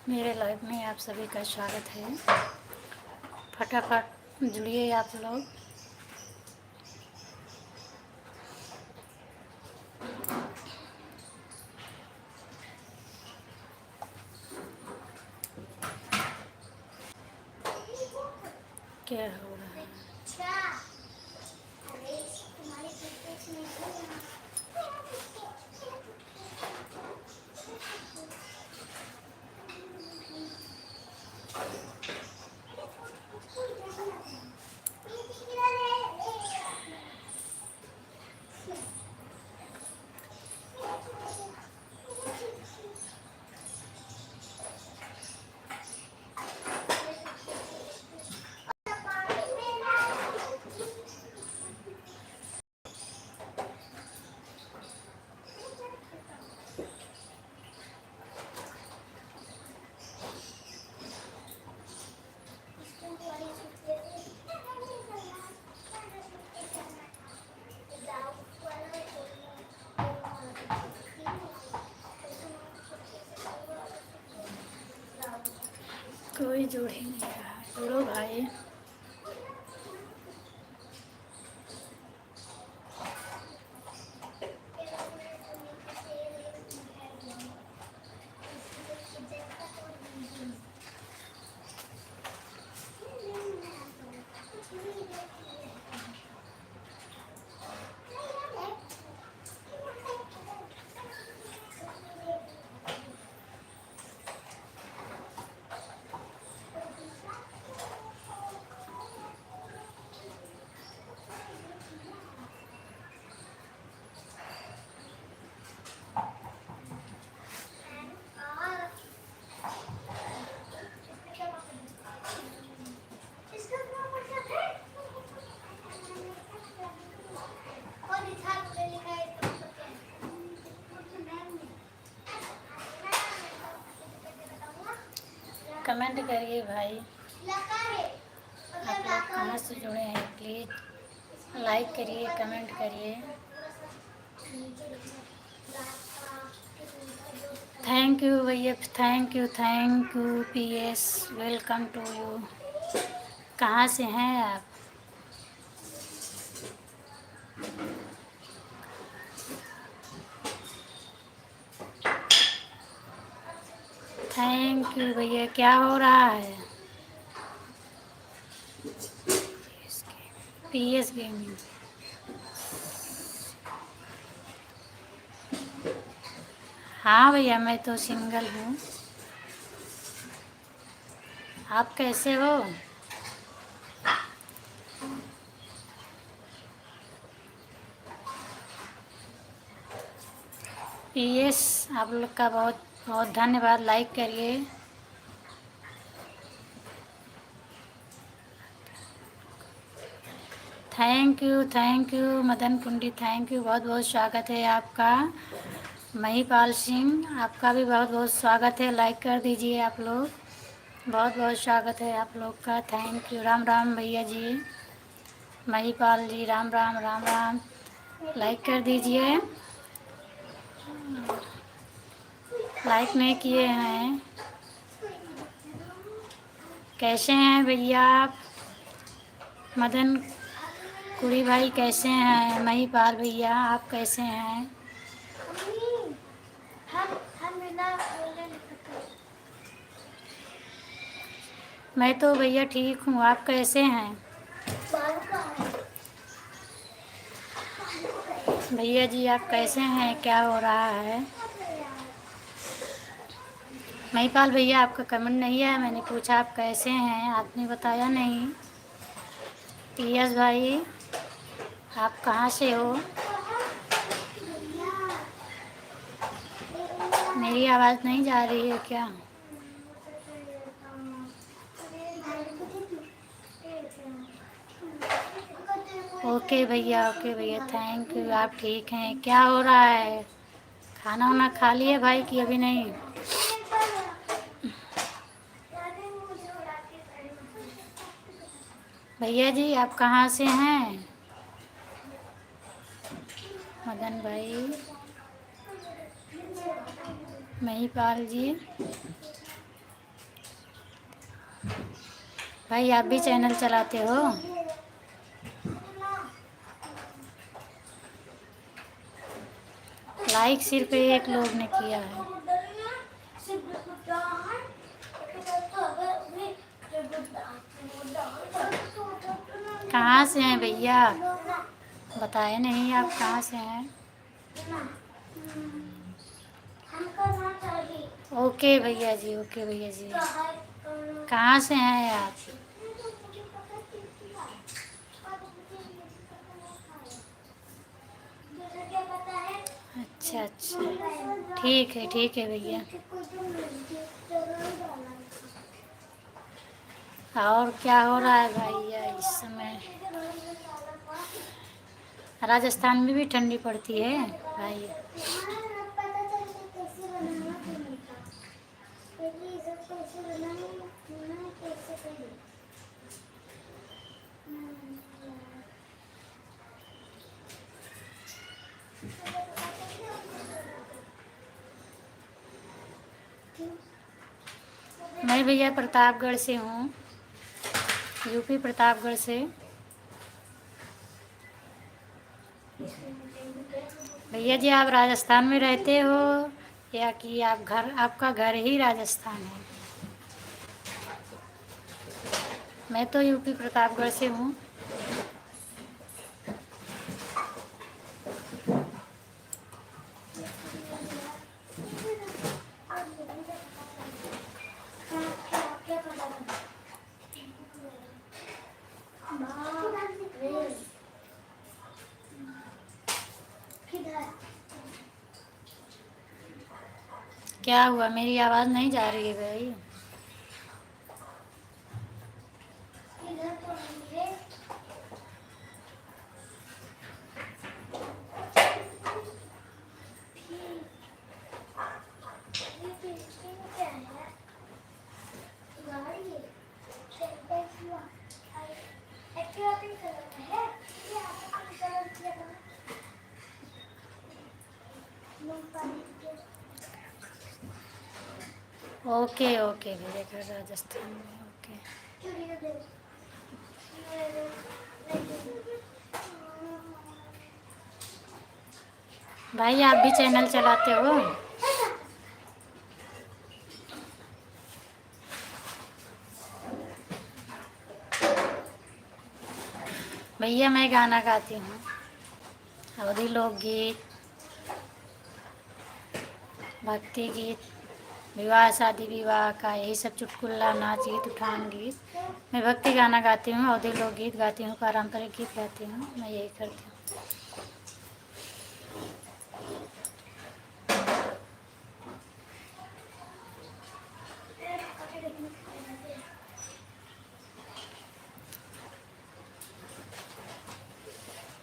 मेरे लाइफ में आप सभी का स्वागत है। फटाफट जुड़िए आप लोग। क्या हो रहा है? कोई जुड़ ही नहीं रहा। जुड़ो भाई। कमेंट करिए भाई। आप लोग कहाँ से जुड़े हैं प्लीज़ लाइक करिए, कमेंट करिए। थैंक यू भैया, thank you PS, welcome to you. कहाँ से हैं आप? थैंक यू भैया। क्या हो रहा है? PS gaming. हाँ भैया, मैं तो सिंगल हूँ। आप कैसे हो? पीएस, आप लोग का बहुत बहुत धन्यवाद। लाइक करिए। थैंक यू मदन कुंडी, थैंक यू, बहुत बहुत स्वागत है आपका। महिपाल सिंह, आपका भी बहुत बहुत स्वागत है। लाइक कर दीजिए आप लोग। बहुत बहुत स्वागत है आप लोग का। Thank you. राम राम भैया जी, महिपाल जी, राम राम राम राम। लाइक कर दीजिए। लाइक नहीं किए हैं। कैसे हैं भैया आप? मदन कुड़ी भाई कैसे हैं? महिपाल भैया आप कैसे हैं? मैं तो भैया ठीक हूँ। आप कैसे हैं भैया जी? आप कैसे हैं? क्या हो रहा है? महिपाल भैया, आपका कमेंट नहीं आया। मैंने पूछा आप कैसे हैं, आपने बताया नहीं। टीएस भाई, आप कहाँ से हो? मेरी आवाज़ नहीं जा रही है क्या? ओके भैया, थैंक यू। आप ठीक हैं? क्या हो रहा है? खाना वाना खा लिए भाई कि अभी नहीं? भैया जी, आप कहाँ से हैं? मदन भाई, महिपाल जी, भाई आप भी चैनल चलाते हो? लाइक सिर्फ एक लोग ने किया है। कहाँ से हैं भैया? बताए नहीं आप कहाँ से हैं। ओके भैया जी, ओके भैया जी। कहाँ से हैं आप? अच्छा अच्छा, ठीक है भैया। और क्या हो रहा है भैया इस समय? राजस्थान में भी ठंडी पड़ती है भाई? मैं भैया प्रतापगढ़ से हूँ, यूपी प्रतापगढ़ से। भैया जी आप राजस्थान में रहते हो या कि आपका घर ही राजस्थान है? मैं तो यूपी प्रतापगढ़ से हूँ। क्या हुआ, मेरी आवाज़ नहीं जा रही है भाई? ओके ओके भैया, घर राजस्थान में, ओके। भाई आप भी चैनल चलाते हो? भैया मैं गाना गाती हूँ, अवधी लोकगीत, भक्ति गीत, विवाह शादी विवाह का, यही सब, चुटकुल्ला, नाच गीत, उठान गीत। मैं भक्ति गाना गाती हूँ, अवधी लोकगीत गाती हूँ, पारंपरिक गीत गाती हूँ, मैं यही करती हूँ।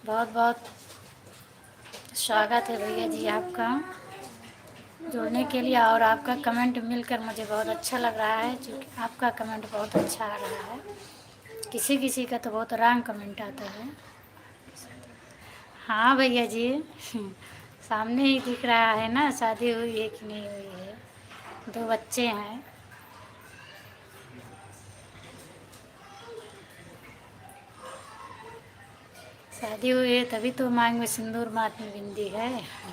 बहुत बहुत स्वागत है भैया जी आपका जुड़ने के लिए, और आपका कमेंट मिलकर मुझे बहुत अच्छा लग रहा है, क्योंकि आपका कमेंट बहुत अच्छा आ रहा है। किसी किसी का तो बहुत रॉन्ग कमेंट आता है। हाँ भैया जी, सामने ही दिख रहा है ना, शादी हुई है कि नहीं हुई है, 2 बच्चे हैं। शादी हुई है तभी तो मांग में सिंदूर माथ में बिंदी है।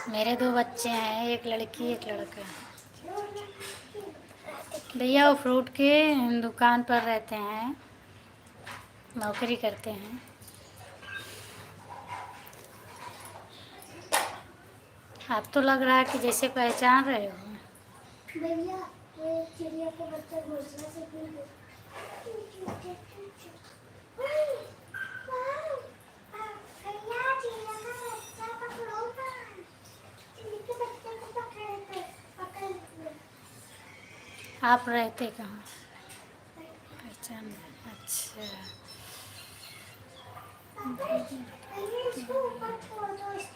मेरे 2 बच्चे हैं, एक लड़की एक लड़का। भैया वो फ्रूट के दुकान पर रहते हैं, नौकरी करते हैं। आप तो लग रहा है कि जैसे पहचान रहे हो। भैया ये चिड़िया का बच्चा घोंसला से गिर गया। आप रहते कहाँ? पहचान, अच्छा।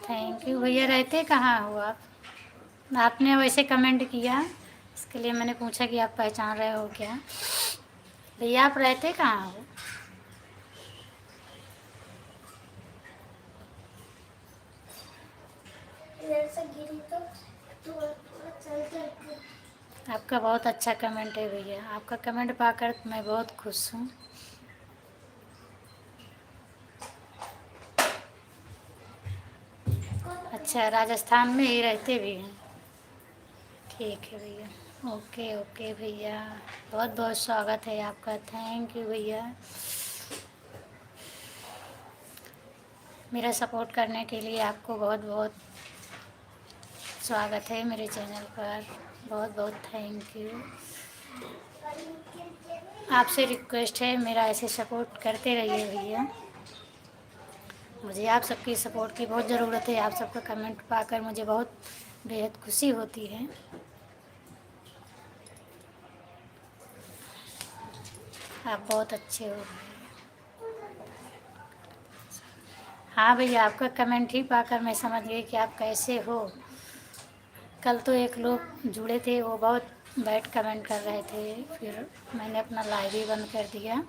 थैंक यू भैया। रहते कहाँ हो आप? आपने वैसे कमेंट किया, इसके लिए मैंने पूछा कि आप पहचान रहे हो क्या। भैया आप रहते कहाँ हो? आपका बहुत अच्छा कमेंट है भैया, आपका कमेंट पाकर मैं बहुत खुश हूँ। अच्छा, राजस्थान में ही रहते भी हैं। ठीक है भैया, ओके ओके भैया, बहुत बहुत स्वागत है आपका, थैंक यू भैया। मेरा सपोर्ट करने के लिए आपको बहुत बहुत स्वागत है मेरे चैनल पर, बहुत बहुत थैंक यू। आपसे रिक्वेस्ट है, मेरा ऐसे सपोर्ट करते रहिए भैया, मुझे आप सबकी सपोर्ट की बहुत ज़रूरत है। आप सबका कमेंट पाकर मुझे बहुत बेहद खुशी होती है। आप बहुत अच्छे हो। हाँ भैया, आपका कमेंट ही पाकर मैं समझ गई कि आप कैसे हो। कल तो एक लोग जुड़े थे, वो बहुत बैड कमेंट कर रहे थे, फिर मैंने अपना लाइव ही बंद कर दिया।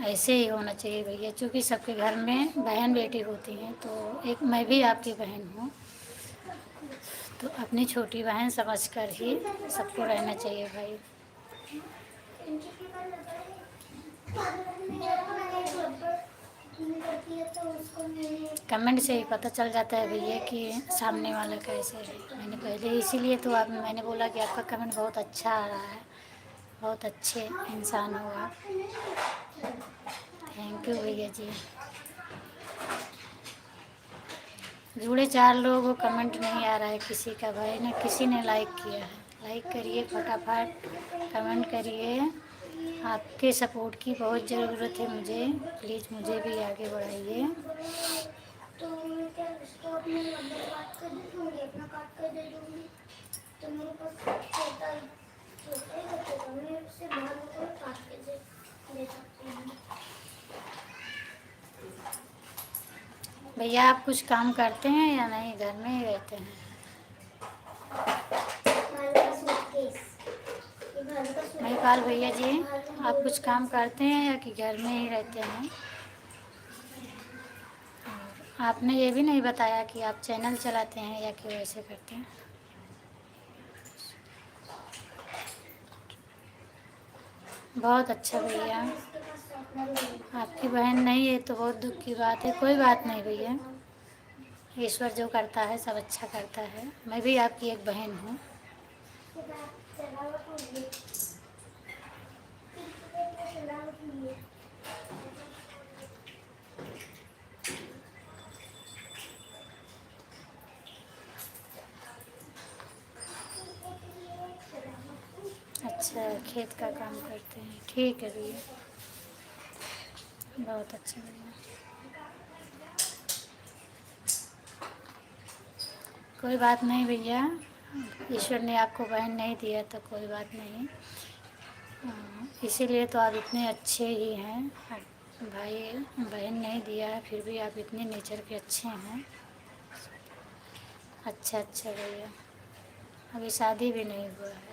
ऐसे ही होना चाहिए भैया, क्योंकि सबके घर में बहन बेटी होती हैं, तो एक मैं भी आपकी बहन हूँ, तो अपनी छोटी बहन समझकर ही सबको रहना चाहिए भाई। कमेंट से ही पता चल जाता है भैया कि सामने वाला कैसे है। मैंने पहले इसीलिए तो आप मैंने बोला कि आपका कमेंट बहुत अच्छा आ रहा है, बहुत अच्छे इंसान हो आप। थैंक यू भैया जी। जुड़े 4 लोगों को कमेंट नहीं आ रहा है किसी का भाई, ना किसी ने लाइक किया है। लाइक करिए फटाफट, कमेंट करिए, आपके सपोर्ट की बहुत ज़रूरत है मुझे, प्लीज़ मुझे भी आगे बढ़ाइए। तो मैं क्या इसको अपने नंबर काट कर दे दूँगी, अपना काट कर दे दूँगी, तो मेरे पास छोटा ही बचेगा, मैं उससे बाहर को काट के दे सकती हूँ। भैया आप कुछ काम करते हैं या नहीं, घर में ही रहते हैं? महिपाल भैया जी, आप कुछ काम करते हैं या कि घर में ही रहते हैं? आपने ये भी नहीं बताया कि आप चैनल चलाते हैं या कि वैसे करते हैं। बहुत अच्छा भैया, आपकी बहन नहीं है तो बहुत दुख की बात है। कोई बात नहीं भैया, ईश्वर जो करता है सब अच्छा करता है। मैं भी आपकी एक बहन हूँ। अच्छा, खेत का काम करते हैं, ठीक है भैया, बहुत अच्छा भैया। कोई बात नहीं भैया, ईश्वर ने आपको बहन नहीं दिया तो कोई बात नहीं, इसीलिए तो आप इतने अच्छे ही हैं। भाई बहन नहीं दिया है फिर भी आप इतने नेचर के अच्छे हैं। अच्छा अच्छा भैया, अभी शादी भी नहीं हुआ है।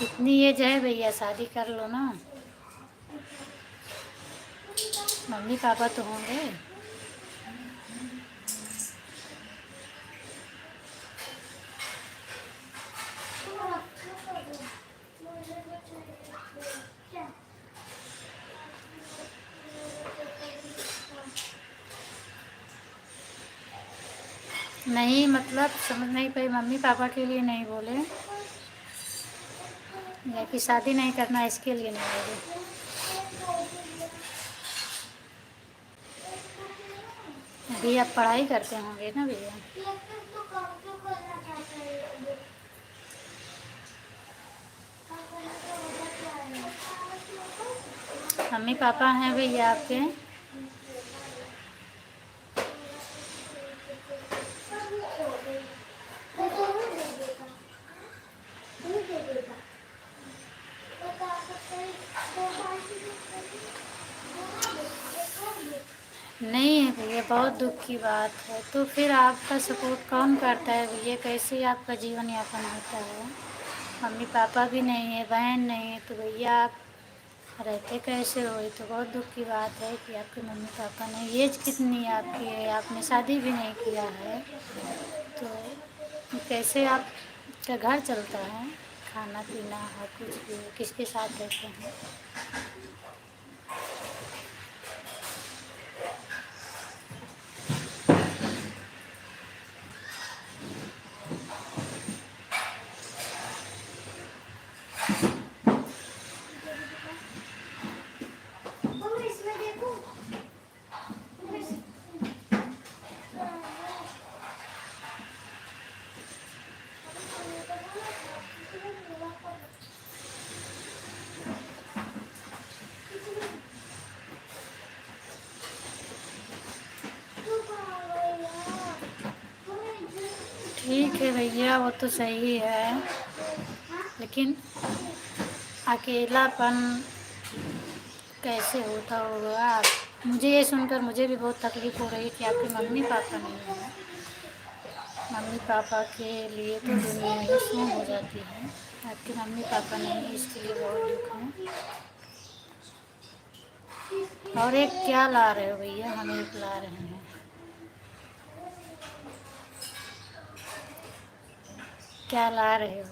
इतनी एज है भैया, शादी कर लो ना। मम्मी पापा तो होंगे। नहीं मतलब समझ नहीं पाई, मम्मी पापा के लिए नहीं बोले या कि शादी नहीं करना इसके लिए नहीं बोले? अभी आप पढ़ाई करते होंगे ना भैया? मम्मी पापा हैं भैया आपके? नहीं है भैया, बहुत दुख की बात है। तो फिर आपका सपोर्ट कौन करता है भैया, कैसे आपका जीवन यापन होता है? मम्मी पापा भी नहीं है, बहन नहीं है, तो भैया आप रहते कैसे हो? ये तो बहुत दुख की बात है कि आपके मम्मी पापा नहीं। एज कितनी है आपकी है? आपने शादी भी नहीं किया है, तो कैसे आपका घर चलता है? खाना पीना हर कुछ भी किसके साथ रहते हैं? ठीक है भैया, वो तो सही है, लेकिन अकेलापन कैसे होता होगा? मुझे ये सुनकर मुझे भी बहुत तकलीफ़ हो रही है कि आपके मम्मी पापा नहीं हैं। मम्मी पापा के लिए तो दुनिया ही सुन हो जाती है। आपके मम्मी पापा नहीं है, इसके लिए बहुत दुख है। और एक क्या ला रहे हो भैया? हम एक ला रहे हैं। क्या ला रहे हो?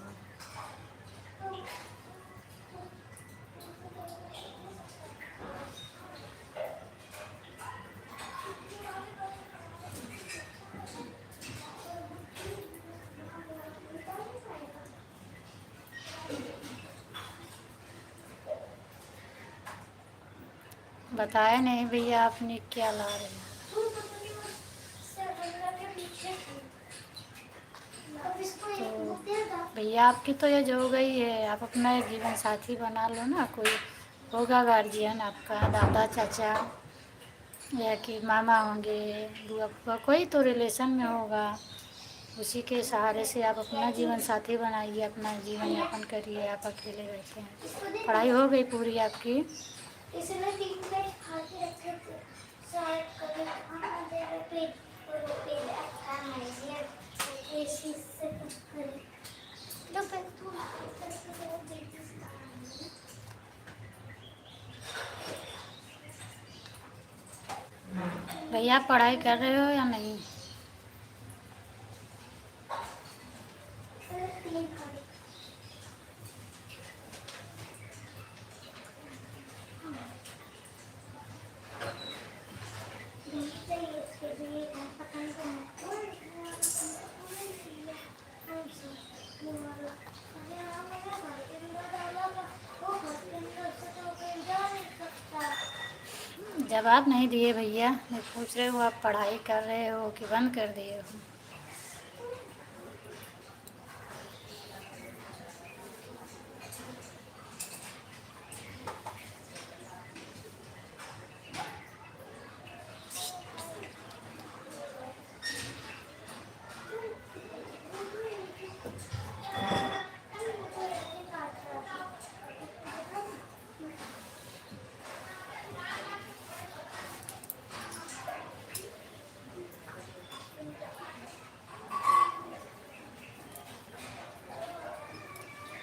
बताया नहीं भैया आपने क्या ला रहे हो? तो भैया आपकी तो एज हो गई है, आप अपना एक जीवन साथी बना लो ना। कोई होगा गार्जियन आपका, दादा चाचा, या कि मामा होंगे, बुआ फूफा, कोई तो रिलेशन में होगा। उसी के सहारे से आप अपना जीवन साथी बनाइए, अपना जीवन यापन करिए। आप अकेले रहते हैं। पढ़ाई हो गई पूरी आपकी? भैया आप पढ़ाई कर रहे हो या नहीं? जवाब नहीं दिए भैया। मैं पूछ रहे हो आप पढ़ाई कर रहे हो कि बंद कर दिए हो?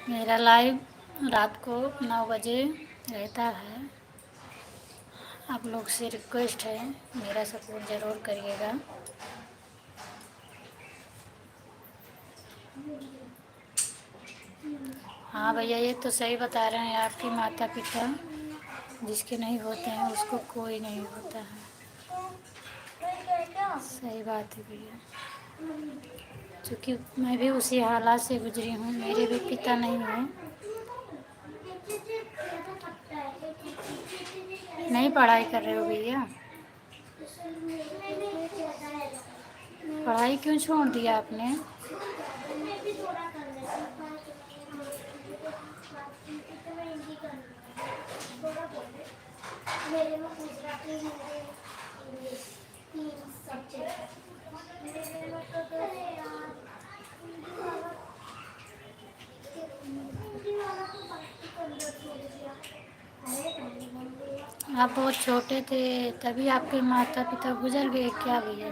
मेरा लाइव रात को 9 बजे रहता है। आप लोग से रिक्वेस्ट है, मेरा सपोर्ट ज़रूर करिएगा। हाँ भैया, ये तो सही बता रहे हैं। आपके माता पिता जिसके नहीं होते हैं उसको कोई नहीं होता है। सही बात है भैया, क्योंकि मैं भी उसी हालात से गुजरी हूँ। मेरे भी पिता नहीं हैं। नहीं पढ़ाई कर रहे हो भैया? पढ़ाई क्यों छोड़ दिया आपने? आप बहुत छोटे थे तभी आपके माता पिता गुजर गए क्या भैया?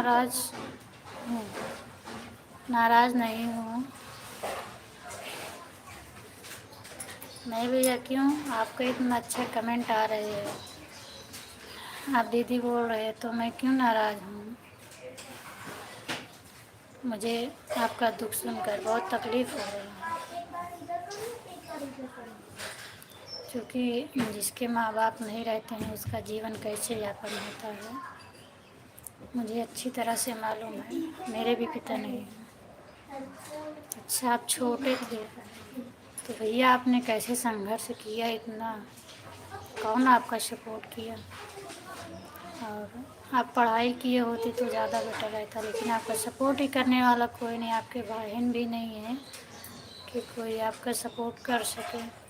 नाराज़ हूँ, नाराज़ नहीं हूँ। नहीं भैया, क्यों? आपका इतना अच्छा कमेंट आ रहे हैं, आप दीदी बोल रहे हैं, तो मैं क्यों नाराज़ हूँ? मुझे आपका दुख सुनकर बहुत तकलीफ़ हो रही है, क्योंकि जिसके माँ बाप नहीं रहते हैं उसका जीवन कैसे यापन होता है, मुझे अच्छी तरह से मालूम है। मेरे भी पिता नहीं हैं। अच्छा, आप छोटे थे तो भैया आपने कैसे संघर्ष किया इतना? कौन आपका सपोर्ट किया? और आप पढ़ाई किए होते तो ज़्यादा बेटर रहता, लेकिन आपका सपोर्ट ही करने वाला कोई नहीं, आपके बहन भी नहीं है कि कोई आपका सपोर्ट कर सके।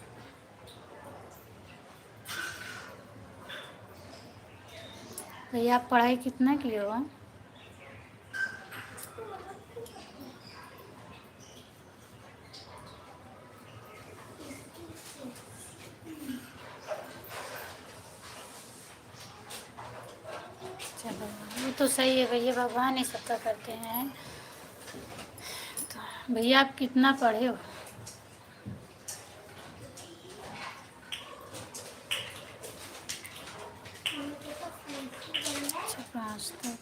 भैया आप पढ़ाई कितना किए हो? चलो, वो तो सही है भैया, भगवान ही सबका करते हैं। तो भैया आप कितना पढ़े हो? अच्छा, 5 तक।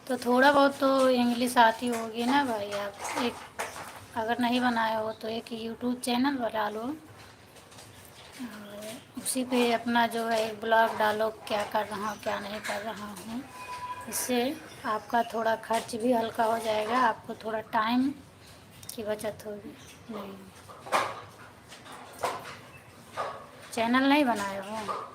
तो थोड़ा बहुत तो इंग्लिश आती होगी ना भाई। आप एक, अगर नहीं बनाया हो तो एक यूट्यूब चैनल बना लो और उसी पे अपना जो है एक ब्लॉग डालो, क्या कर रहा हूँ क्या नहीं कर रहा हूँ। इससे आपका थोड़ा खर्च भी हल्का हो जाएगा, आपको थोड़ा टाइम की बचत होगी। नहीं, चैनल नहीं बनाए हो?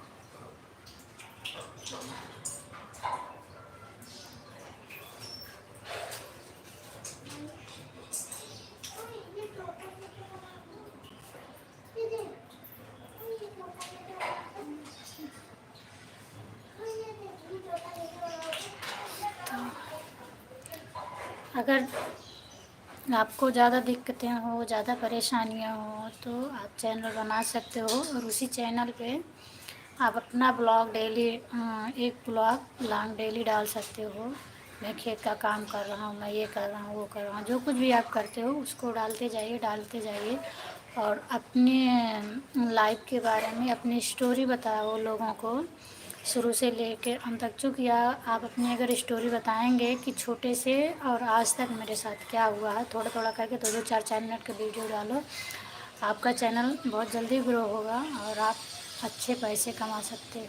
अगर आपको ज़्यादा दिक्कतें हो, ज़्यादा परेशानियाँ हो, तो आप चैनल बना सकते हो और उसी चैनल पे आप अपना ब्लॉग डेली, एक ब्लॉग लॉन्ग डेली डाल सकते हो। मैं खेत का काम कर रहा हूँ, मैं ये कर रहा हूँ, वो कर रहा हूँ, जो कुछ भी आप करते हो उसको डालते जाइए, डालते जाइए। और अपने लाइफ के बारे में अपनी स्टोरी बताओ लोगों को, शुरू से लेकर अंत तक। चूँकि आप अपनी अगर स्टोरी बताएंगे कि छोटे से और आज तक मेरे साथ क्या हुआ है, थोड़ा थोड़ा करके 2-2 4-4 मिनट का वीडियो डालो, आपका चैनल बहुत जल्दी ग्रो होगा और आप अच्छे पैसे कमा सकते हो।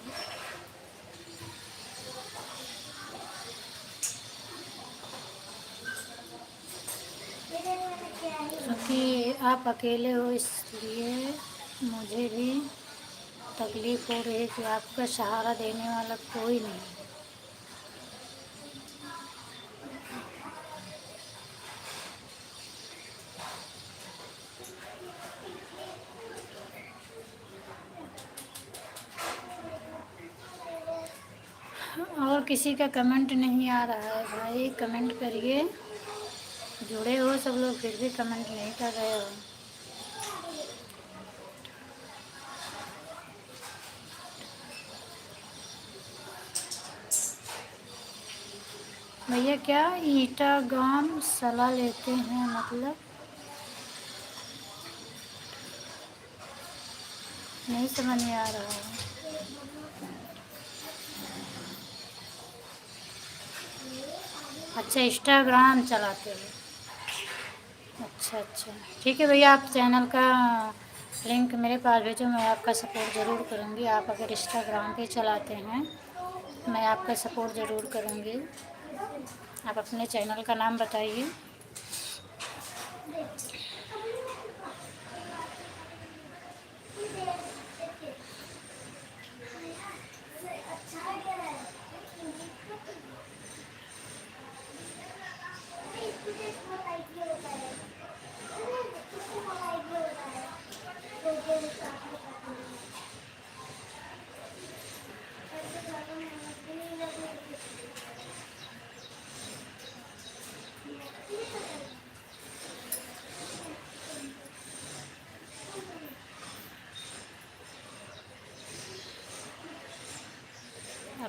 क्योंकि आप अकेले हो, इसलिए मुझे भी तकलीफ़ हो रही है कि आपका सहारा देने वाला कोई नहीं है। और किसी का कमेंट नहीं आ रहा है भाई, कमेंट करिए। जुड़े हो सब लोग फिर भी कमेंट नहीं कर रहे हो। भैया क्या ईटा गांव सलाह लेते हैं मतलब? नहीं समझ में आ रहा है। अच्छा, इंस्टाग्राम चलाते हो? अच्छा अच्छा, ठीक है भैया, आप चैनल का लिंक मेरे पास भेजो, मैं आपका सपोर्ट ज़रूर करूँगी। आप अगर इंस्टाग्राम पे चलाते हैं, मैं आपका सपोर्ट ज़रूर करूँगी। आप अपने चैनल का नाम बताइए।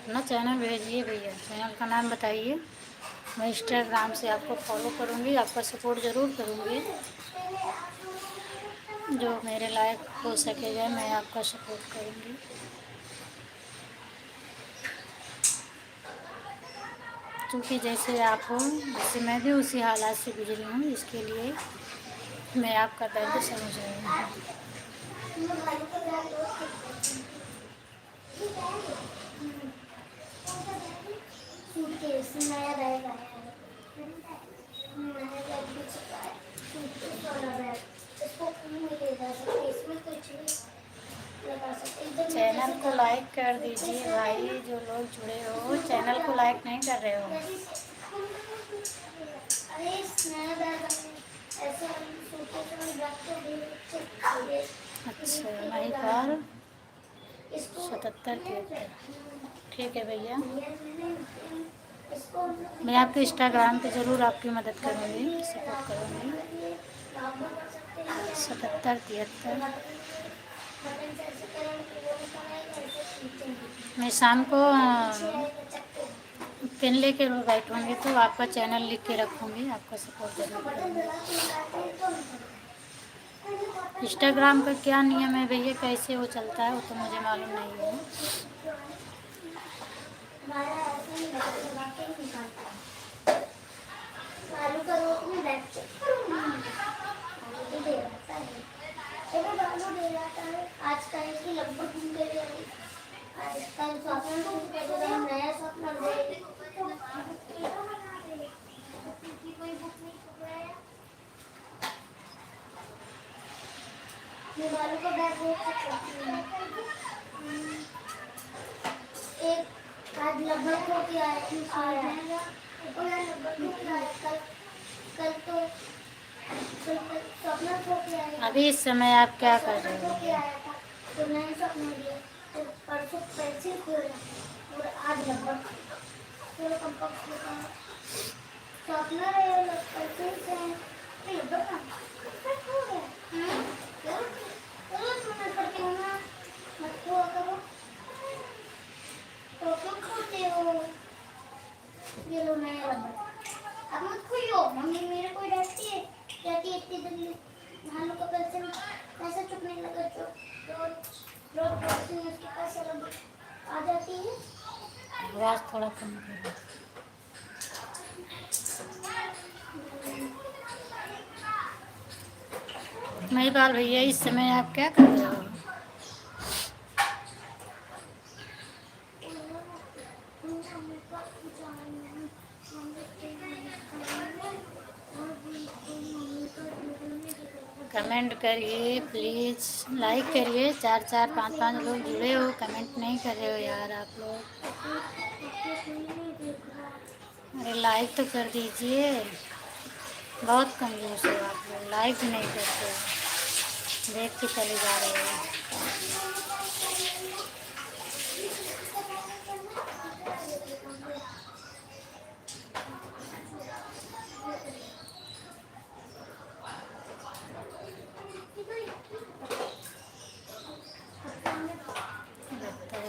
अपना चैनल भेजिए भैया, चैनल का नाम बताइए। मैं इंस्टाग्राम से आपको फॉलो करूँगी, आपका सपोर्ट ज़रूर करूँगी। जो मेरे लायक हो सकेगा मैं आपका सपोर्ट करूँगी। क्योंकि जैसे आप हो, जैसे मैं भी उसी हालात से गुजरी हूँ, इसके लिए मैं आपका दर्द समझ रही हूँ। चैनल को लाइक कर दीजिए भाई, जो लोग जुड़े हो चैनल को लाइक नहीं कर रहे हो। अच्छा, महिपाल 7773। ठीक है भैया, मैं आपके इंस्टाग्राम पे ज़रूर आपकी मदद करूँगी, सपोर्ट करूँगी। 7773। मैं शाम को पेन लेके बैठूँगी तो आपका चैनल लिख के रखूँगी, आपका सपोर्ट जरूर करूँगी। इंस्टाग्राम का क्या नियम है भैया, कैसे वो चलता है वो तो मुझे मालूम नहीं है। अभी इस समय आप क्या कर रहे हो? आवाज़ थोड़ा कम करो। महिपाल भैया, इस समय आप क्या कर रहे हो? कमेंट करिए प्लीज़, लाइक करिए। 4-4 5-5 लोग जुड़े हो, कमेंट नहीं कर रहे हो यार आप लोग। अरे लाइक तो कर दीजिए, बहुत कंजूस हो आप लोग, लाइक भी नहीं करते हो, देख के चले जा रहे हो।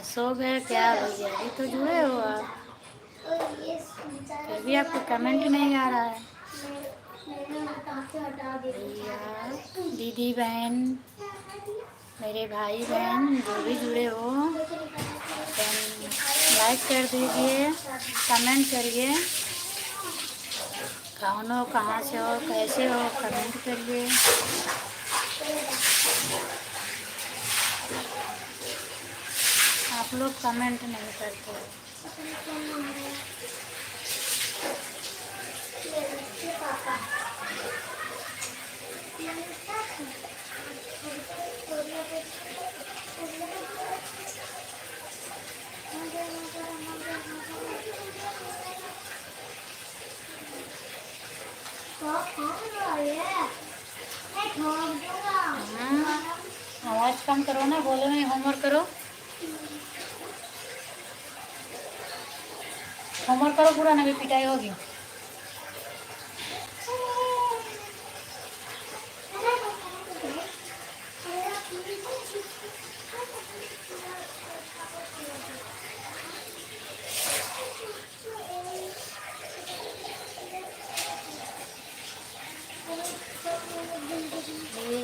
सो गए क्या भैया? अभी तो जुड़े हो आप, फिर भी आपको कमेंट नहीं आ रहा है। भैया, दीदी बहन, मेरे भाई बहन जो भी जुड़े हो, लाइक कर दीजिए, कमेंट करिए। कौन हो, कहाँ से हो, कैसे हो, कमेंट करिए। आप लोग कमेंट नहीं करते हो। आवाज़ कम करो ना, बोलो नहीं, होमवर्क करो, होमवर्क करो पूरा, ना भी पिटाई होगी।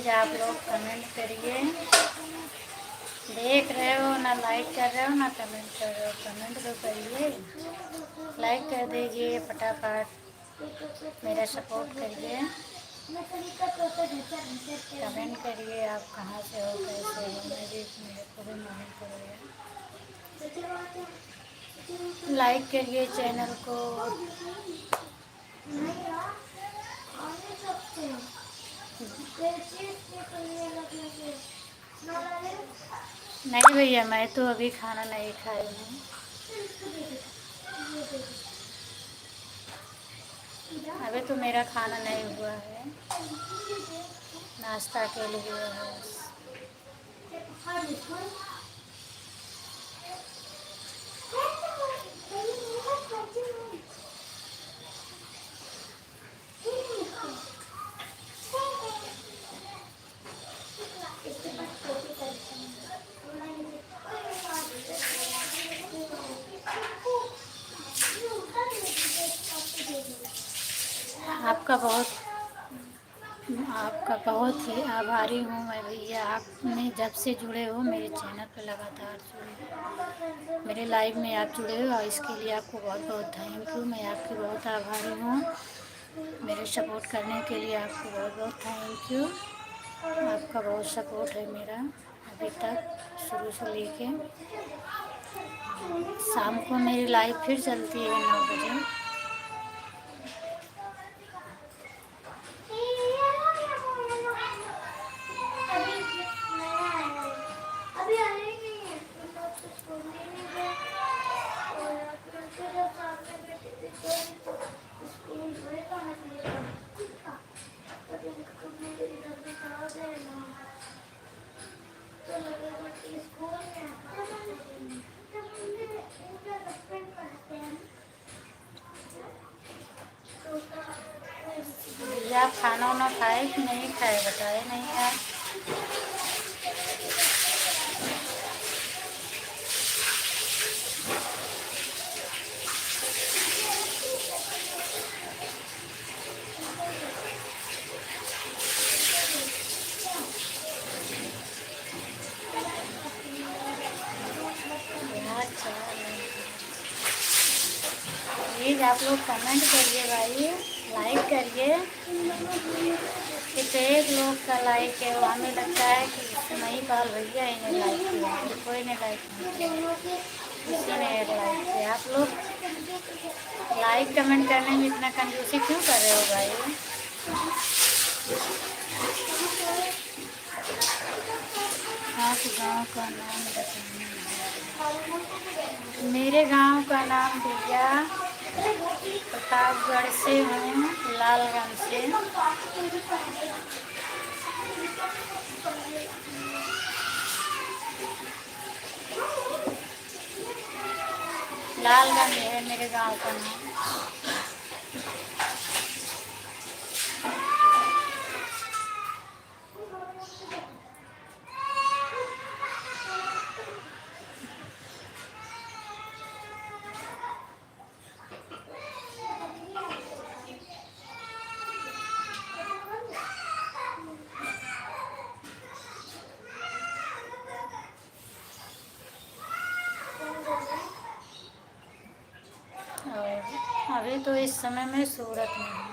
प्लीज़ आप लोग कमेंट करिए। देख रहे हो ना, लाइक कर रहे हो ना कमेंट कर रहे हो। कमेंट तो करिए, लाइक कर दीजिए फटाफट, मेरा सपोर्ट करिए। कमेंट करिए आप कहाँ से हो, कैसे हो, मेरे को भी मालूम पड़ेगा। लाइक करिए चैनल को। नहीं भैया, मैं तो अभी खाना नहीं खाई हूँ। अभी तो मेरा खाना नहीं हुआ है, नाश्ता के लिए है बस। आपका बहुत आपका बहुत ही आभारी हूँ मैं भैया। आपने जब से जुड़े हो मेरे चैनल पर, लगातार जुड़े मेरे लाइव में आप जुड़े हो, और इसके लिए आपको बहुत बहुत थैंक यू। मैं आपकी बहुत आभारी हूँ, मेरे सपोर्ट करने के लिए आपको बहुत बहुत थैंक यू। आपका बहुत सपोर्ट है मेरा अभी तक, शुरू से लेके। शाम को मेरी लाइव फिर चलती है 9 बजे। भैया आप खाना वाना खाए कि नहीं खाए, बताए नहीं आप। यार प्लीज़ आप लोग कमेंट करिए भाई, लाइक करिए। कितने लोग का लाइक है, वो हमें लगता है कि महिपाल भैया ही ने लाइक किया, कोई ने लाइक नहीं किया, किसी ने लाइक किया। आप लोग लाइक कमेंट करने में इतना कंजूसी क्यों कर रहे हो भाई। आप गांव का नाम बताइए। मेरे गांव का नाम भैया प्रतापगढ़ से हूँ, लालगंज से। लालगंज है मेरे गांव का नाम। और अभी तो इस समय में सूरत में हूँ।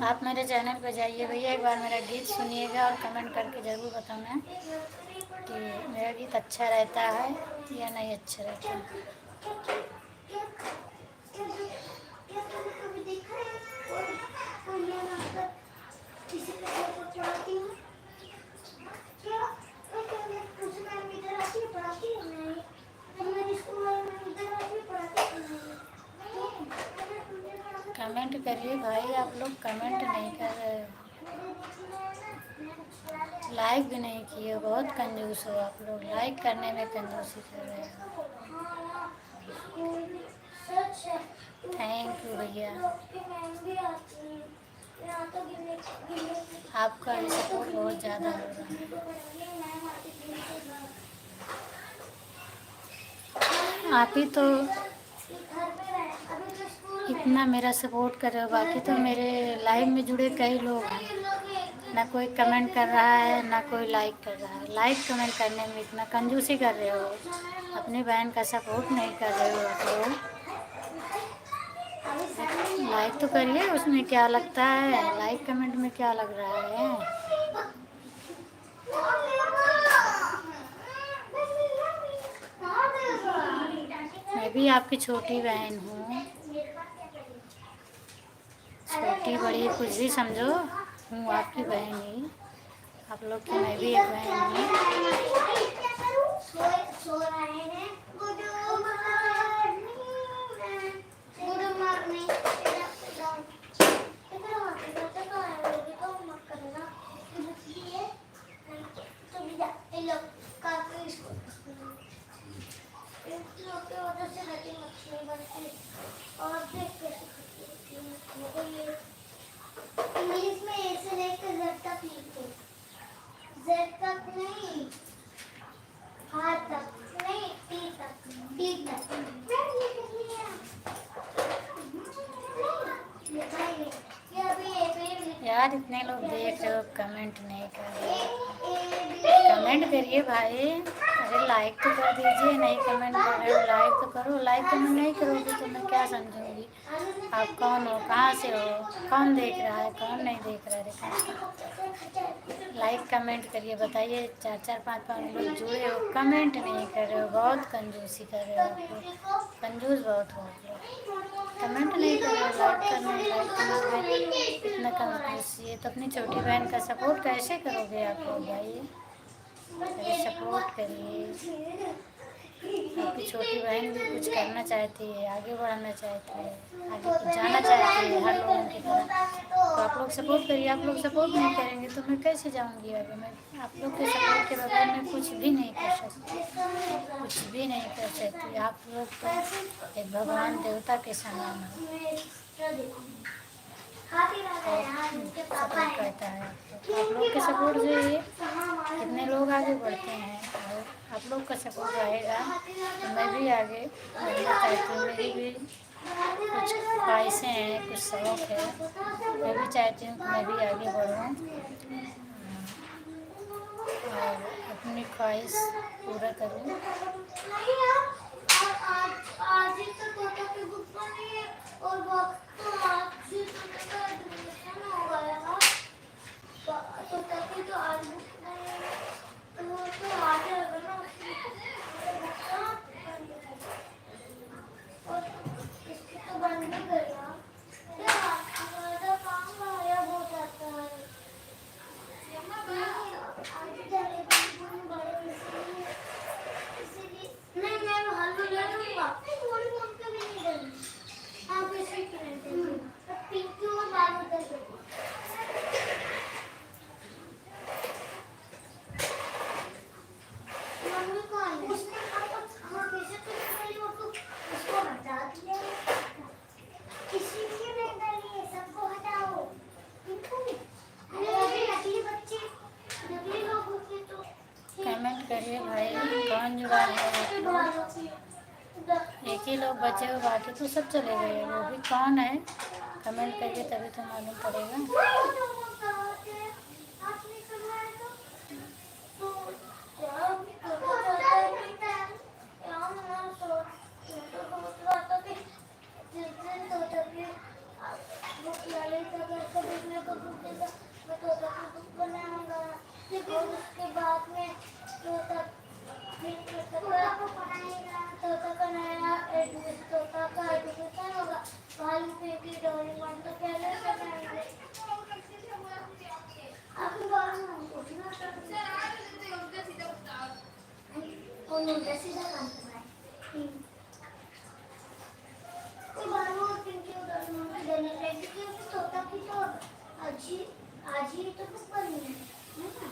आप मेरे चैनल पर जाइए भैया, एक बार मेरा गीत सुनिएगा और कमेंट करके ज़रूर बताना कि मेरा गीत अच्छा रहता है या नहीं अच्छा रहता है। कमेंट करिए भाई, आप लोग कमेंट नहीं कर रहे हो, लाइक भी नहीं किए। बहुत कंजूस हो आप लोग, लाइक करने में कंजूसी कर रहे हो। थैंक यू भैया, आपका भी सपोर्ट बहुत ज़्यादा हो रहा है। आप ही तो इतना मेरा सपोर्ट कर रहे हो, बाकी तो मेरे लाइव में जुड़े कई लोग हैं, ना कोई कमेंट कर रहा है ना कोई लाइक कर रहा है। लाइक कमेंट करने में इतना कंजूसी कर रहे हो, अपनी बहन का सपोर्ट नहीं कर रहे हो तो लाइक तो करिए। उसमें क्या लगता है, लाइक कमेंट में क्या लग रहा है। मैं भी आपकी छोटी बहन हूँ, छोटी बड़ी कुछ भी समझो, हूँ आपकी बहन ही। आप लोग की मैं भी एक बहन इंग्लिश में ए से लेकर जेड तक लिखो। जेड तक नहीं, हाथ तक नहीं, टी तक, टी तक। यार इतने लोग देख रहे हो, कमेंट नहीं कर रहे। कमेंट करिए भाई, अरे लाइक तो कर दीजिए। नहीं कमेंट कर रहे हो, लाइक तो करो। लाइक कमेंट नहीं करोगे तो मैं क्या समझूंगी आप कौन हो, कहाँ से हो, कौन देख रहा है कौन नहीं देख रहा है। देखो लाइक कमेंट करिए, बताइए। 4-4 5-5 लोग जुड़े हो, कमेंट नहीं कर रहे हो, बहुत कंजूसी कर रहे हो आप लोग, कंजूस बहुत हो आप लोग। कमेंट नहीं कर रहे हो, लाइक करना इतना कंजूसी है तो अपनी छोटी बहन का सपोर्ट कैसे करोगे आप लोग भाई। अरे सपोर्ट करिए। आपकी छोटी बहन भी कुछ करना चाहती है, आगे बढ़ना चाहती है, आगे कुछ जाना चाहती है हर लोगों की तरह, तो आप लोग सपोर्ट करिए। आप लोग सपोर्ट नहीं करेंगे तो मैं कैसे जाऊंगी आगे। मैं आप लोग के सपोर्ट के बगैर मैं कुछ भी नहीं कर सकती, कुछ भी नहीं कर सकती। आप लोग तो एक भगवान देवता के समान हो, सपोर्ट करता है आप लोग के सपोर्ट से ही कितने लोग आगे बढ़ते हैं। और आप लोग का सपोर्ट रहेगा तो मैं भी आगे बढ़ना चाहती हूँ। मेरी भी कुछ ख्वाहिशें हैं, कुछ शौक है, मैं भी चाहती हूँ कि मैं भी आगे बढ़ूँ और अपनी ख्वाहिश पूरा करूँ। आज ही तो तोता की बुक बनी है और वक्त तो आज ही तोता का एडमिशन हो गया। तोता की तो आज बुक बनी है तो वो तो आज है ना, और इसकी तो बन भी गया। हमारा काम आया हो जाता है। नहीं मैं हलवा ले लूंगा, थोड़ी बहुत कभी नहीं डरूंगी। आप इसे पिंकी और बाबू दे दो। मम्मी को उसने हाँ कैसे तो पहले वो तो उसको हटा दिया। किसी की नहीं डाली है, सबको हटाओ। अरे नकली बच्चे, नकली लोग होते तो कमेंट करिए भाई, कौन जुड़ा है। एक ही लोग बचे हो, बाकी तो सब चले गए। वो भी कौन है कमेंट करिए तभी तो मालूम पड़ेगा। उसके बाद में तोता का नया एडमिशन, तोता का एडमिशन होगा। वाली की डोरेमोन तो पहले से पहले आपके बारे में उठना और उल्टा सीधा काम करना है। तो बालों और पिंकी और डोरेमोन को देने लगी क्योंकि तोता की तो आज ही तो बुक बनी है ना।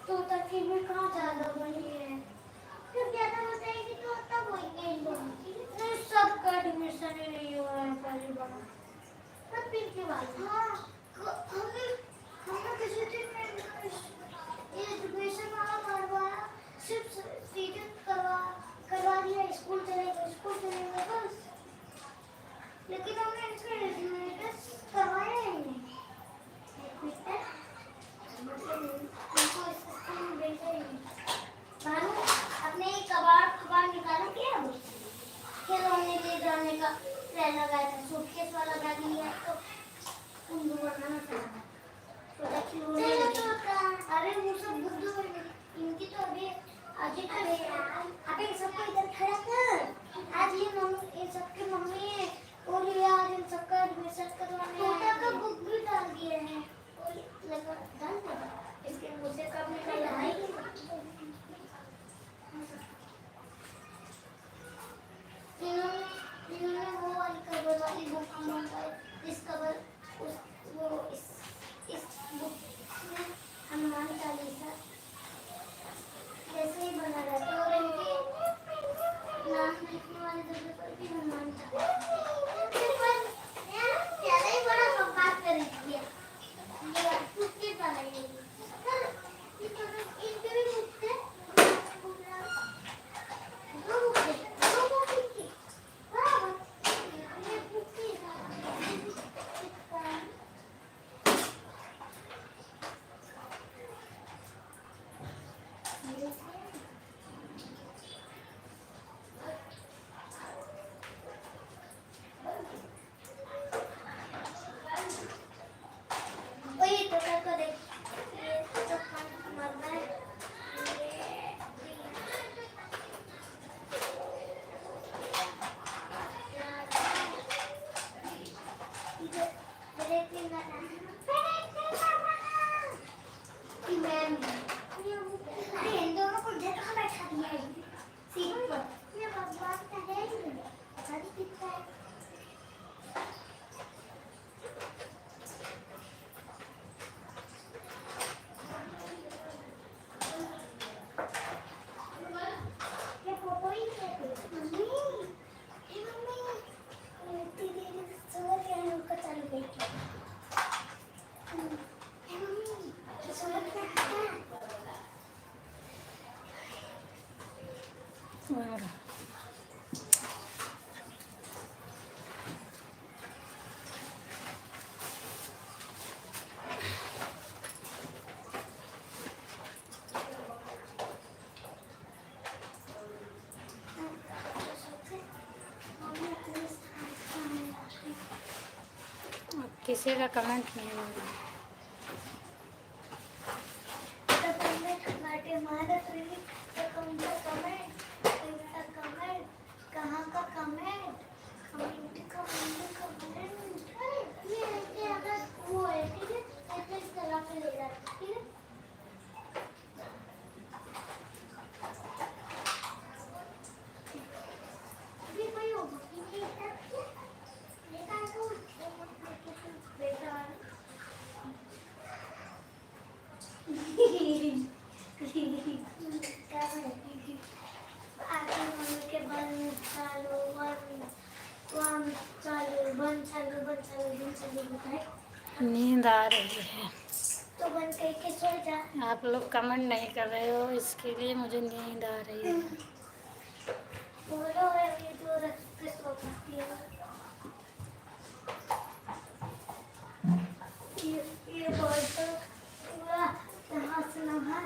तोता की भी कहाँ ज्यादा बनी है, फिर ज्यादा बताएगी तो तब होंगे इन दोनों की। नहीं सबका एडमिशन ही नहीं हुआ है पहली बार। तब पिंकी वाली हाँ हमें हमने किसी दिन में ये एजुकेशन वाला करवाया, सिर्फ सीधे करवा दिया, स्कूल चलेंगे बस। लेकिन हमने इनका रेजुलेटर्स करवाया ही नहीं। उनको इस सिस्टम में भेजा ही नहीं। भानु अपने कबाड़ निकालो क्या? अब खिलौने ले जाने का प्लान लगाया था, सूटकेस वाला बैग लिया तो उनको बनाना पड़ा। अरे वो सब बुद्धू इनकी तो अभी आज ही अबे इन सबको इधर खड़ा कर। आज ये मम्मी इन सबकी मम्मी है और ये आज इन सबका एडमिशन करवाने तोता का बुक भी डाल दिए हैं और लगा डाल दिया इसके मुझे कब निकल आएगी। इन्होंने वो वाली कवर वाली बुक मंगाई, इस कवर इस बुक में हनुमान चालीसा जैसे ही बना रहता है और इनके नाम लिखने वाले जगह पर भी हनुमान चालीसा ज्यादा ही बड़ा बकवास कर दिया। ये कुत्ते बनाएंगे इनके भी कुत्ते किसी का कमेंट नहीं हो रहा। कहाँ का कमेंट ये अगर वो है ठीक है इस तरह से ले रहा ठीक है। अभी कोई होगा नींद आ रही है। तो बंद करके सो जा। आप लोग कमेंट नहीं कर रहे हो, इसके लिए मुझे नींद आ रही है। बोलो ये जो रख के सो सकती है। ये बॉल तो पूरा यहाँ से नहा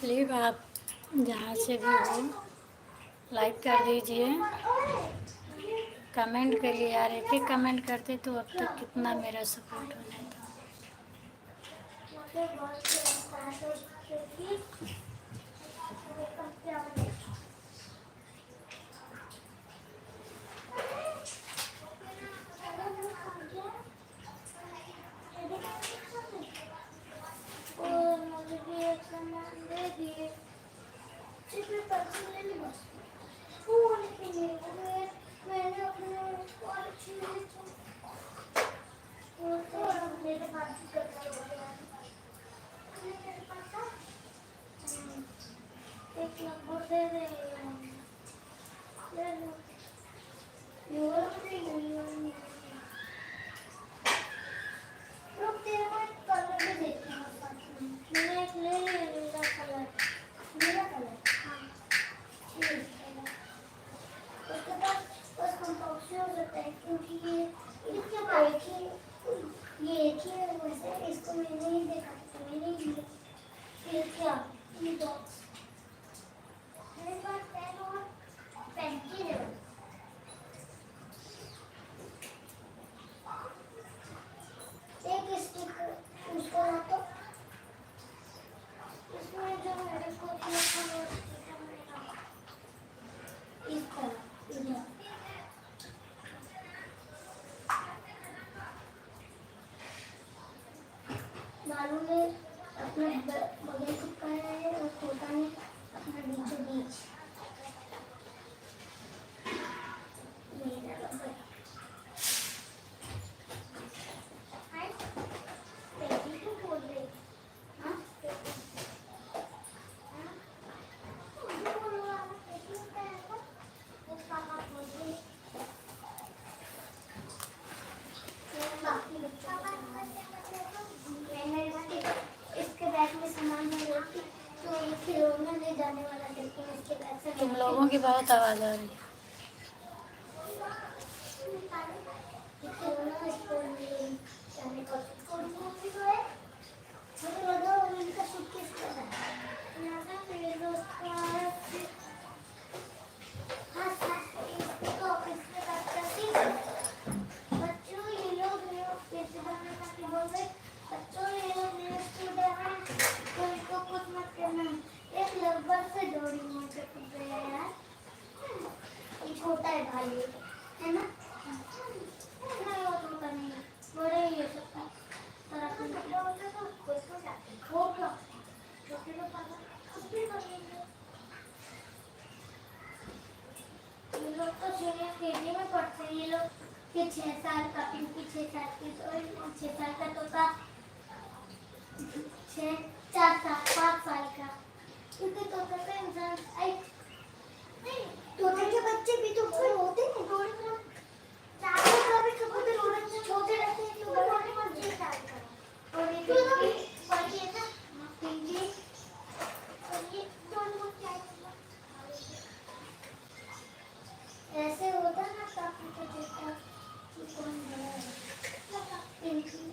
प्लीज़ आप जहाँ से भी हो लाइक कर दीजिए, कमेंट करिए यार। एक एक कमेंट करते तो अब तक कितना मेरा सपोर्ट हो जाता। मैंने अपने मेरे पास एक नंबर दे है क्योंकि ये एक ही है वैसे इसको मैंने ही देखा था मैंने ही ये क्या ये बॉक्स मेरे पास पेन और पेंसिल है एक स्टिकर उसको ना तो इसमें जो मेरे को दिया था वो स्टिकर मेरा इस तरह इधर बालू ने अपना बगल चिपकाया है और तोता ने अपना बीचों बीच मेरा रबर हाय पेटी क्यों बोल रही हाँ पेटी हाँ मुझे बोलो आप पेटी होता है तो वो पापा बोल रही बाकी बच्चों मैंने इसके बैग में सामान में रखी तो ये खिलौना ले जाने वाला लेकिन इसके बैग से तुम लोगों की बहुत आवाज़ आ रही है। ये खिलौना स्कूल में जाने का स्कूल में भी तो है मुझे लगा वो इनका सूटकेस कर रहा है लगा मेरे दोस्त का हाँ इसको ऑफिस में बात करती बच्चों ये लोग प्रिंसिपल ने काफी बोल रहे बच्चों ये लोग नए स्टूडेंट हैं तो इनको कुछ मत करना एक रबर से डोरी मार के कूद गया यार ये छोटा है भाई है ना नहीं वो तो नहीं बड़े ही है सब पर अपन लोग तो कुछ हो जाते हो क्या छोटे लोग पापा कुछ भी कर लेंगे ये लोग तो सीनियर केजी में पढ़ते हैं ये लोग कि 6 साल का पिंकी 6 साल की तो 6 साल का तोता 4 साल 5 साल का क्योंकि तोता का इंसान नहीं तोते के बच्चे भी तो बड़े होते हैं थोड़े बहुत चारों का भी कबूतर थोड़े से छोटे रहते हैं तो बड़े होने पर 6 साल का और ये पिंकी बड़ी है ना पिंकी और ये दोनों क्या ऐसे होता ना काफी तो देखा कौन बड़ा है पिंकी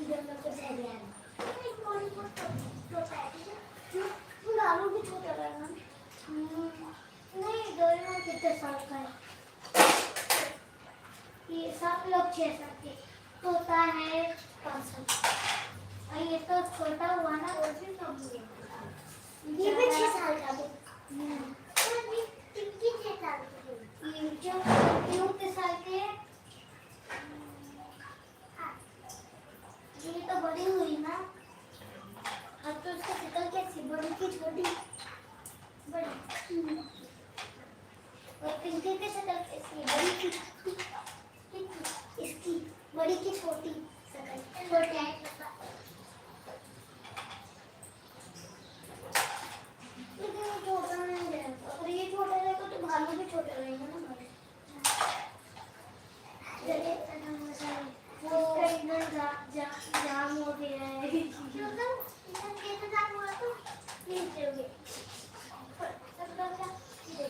दोनों को सही है एक मोड़ी को छोटा है लालू भी छोटा रहेगा नहीं दोनों कितने साल का है ये सब लोग 6 साल के तोता है 5 साल और ये तो छोटा हुआ ना वो भी सब हुआ ये भी 6 साल का है पिंकी 6 साल की ये जो क्यों के साल के ये तो बड़ी हुई ना अब तो उसका शक्ल कैसी बड़ी की छोटी बड़ी और पिंकी की शक्ल कैसी बड़ी की इसकी बड़ी की छोटी शक्ल छोटी है लेकिन ये छोटा नहीं रहेगा अगर ये छोटा रहेगा तो भालू भी छोटा रहेगा ना चलिए वो इधर जाम हो गया है क्यों तो ये तो जाम हुआ तो नीचे हो गया सब लोग का ये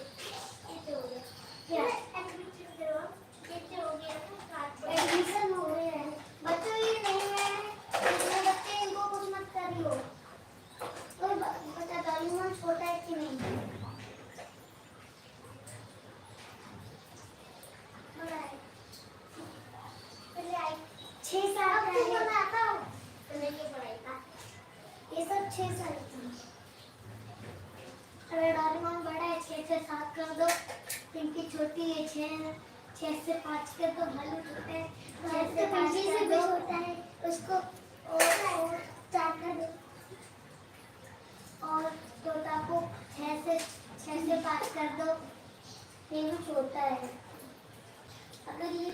हो गया क्या नीचे हो गया एडमिशन हो गया है बच्चों ये नहीं है इतने बच्चे इनको कुछ मत करियो कोई बच्चा दालूमान छोटा है कि नहीं बड़ा है 6 साल का है आता हूँ तो नहीं पढ़ाई ये सब 6 साल का अरे डोरेमोन बड़ा है 6 से 7 कर दो पिंकी छोटी है 6 से 5 के तो भालू छोटे हैं 6 से 5 से भी छोटा है उसको और 4 कर दो और तोता को 6 से 5 कर दो ये भी छोटा है अगर ये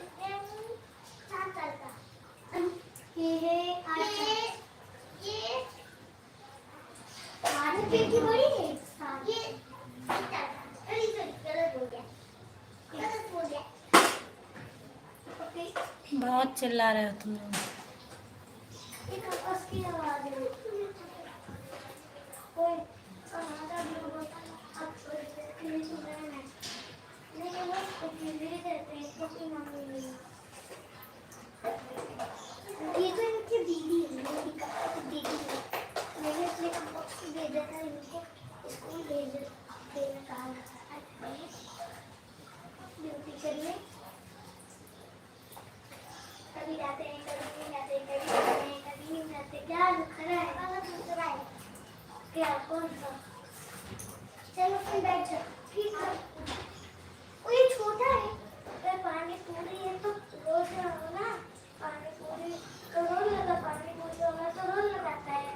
7 साल का ये है 8 पिंकी बड़ी है ये गलत हो गया बहुत चिल्ला रहे हो तुम लोग। एक आपस की आवाज है कोई छोटी मम्मी नहीं। ये तो इनकी दीदी है, दीदी है। मैंने अपने बॉक्स भेजा था इनको, स्कूल भेजना कहा था। ड्यूटी करिए, कभी जाते हैं, कभी नहीं जाते, कभी जाते हैं, कभी नहीं जाते। क्या खड़ा है वाला दूसरा है क्या? कौन सा? चलो फिर बैठ जाओ, ठीक है। वो ये छोटा है, अगर पानी पूरी है तो रोज हो ना, पानी पूरी तो रोज लगा, पानी पूरी होगा तो रोज लगाता है।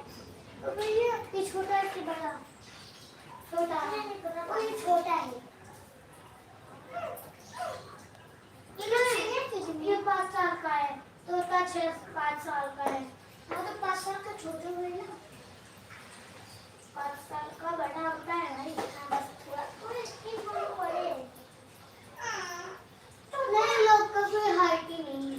तो भैया ये छोटा है कि बड़ा? छोटा, वो ये छोटा है। ये 5 साल का है, तोता 5 साल का है। हाँ तो 5 साल का छोटा हुए ना, 5 साल का बड़ा होता है भाई। बस थोड़ा इसकी बड़े तो नए लोग का कोई हाइट ही नहीं है।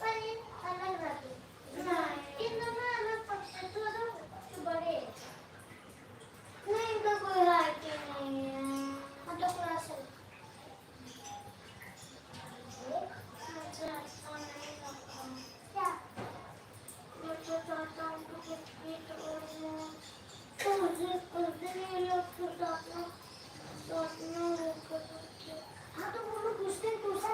पर ये अलग रहते हैं, इन दोनों अलग पक्षी तो बड़े नहीं, इनका कोई हाइट ही नहीं है। हाँ तो क्लास है। क्या? मैं तो चाहता हूँ कि तो मुझे कुछ नहीं लोग तो हाँ तो वो लोग कुछ दिन पूछा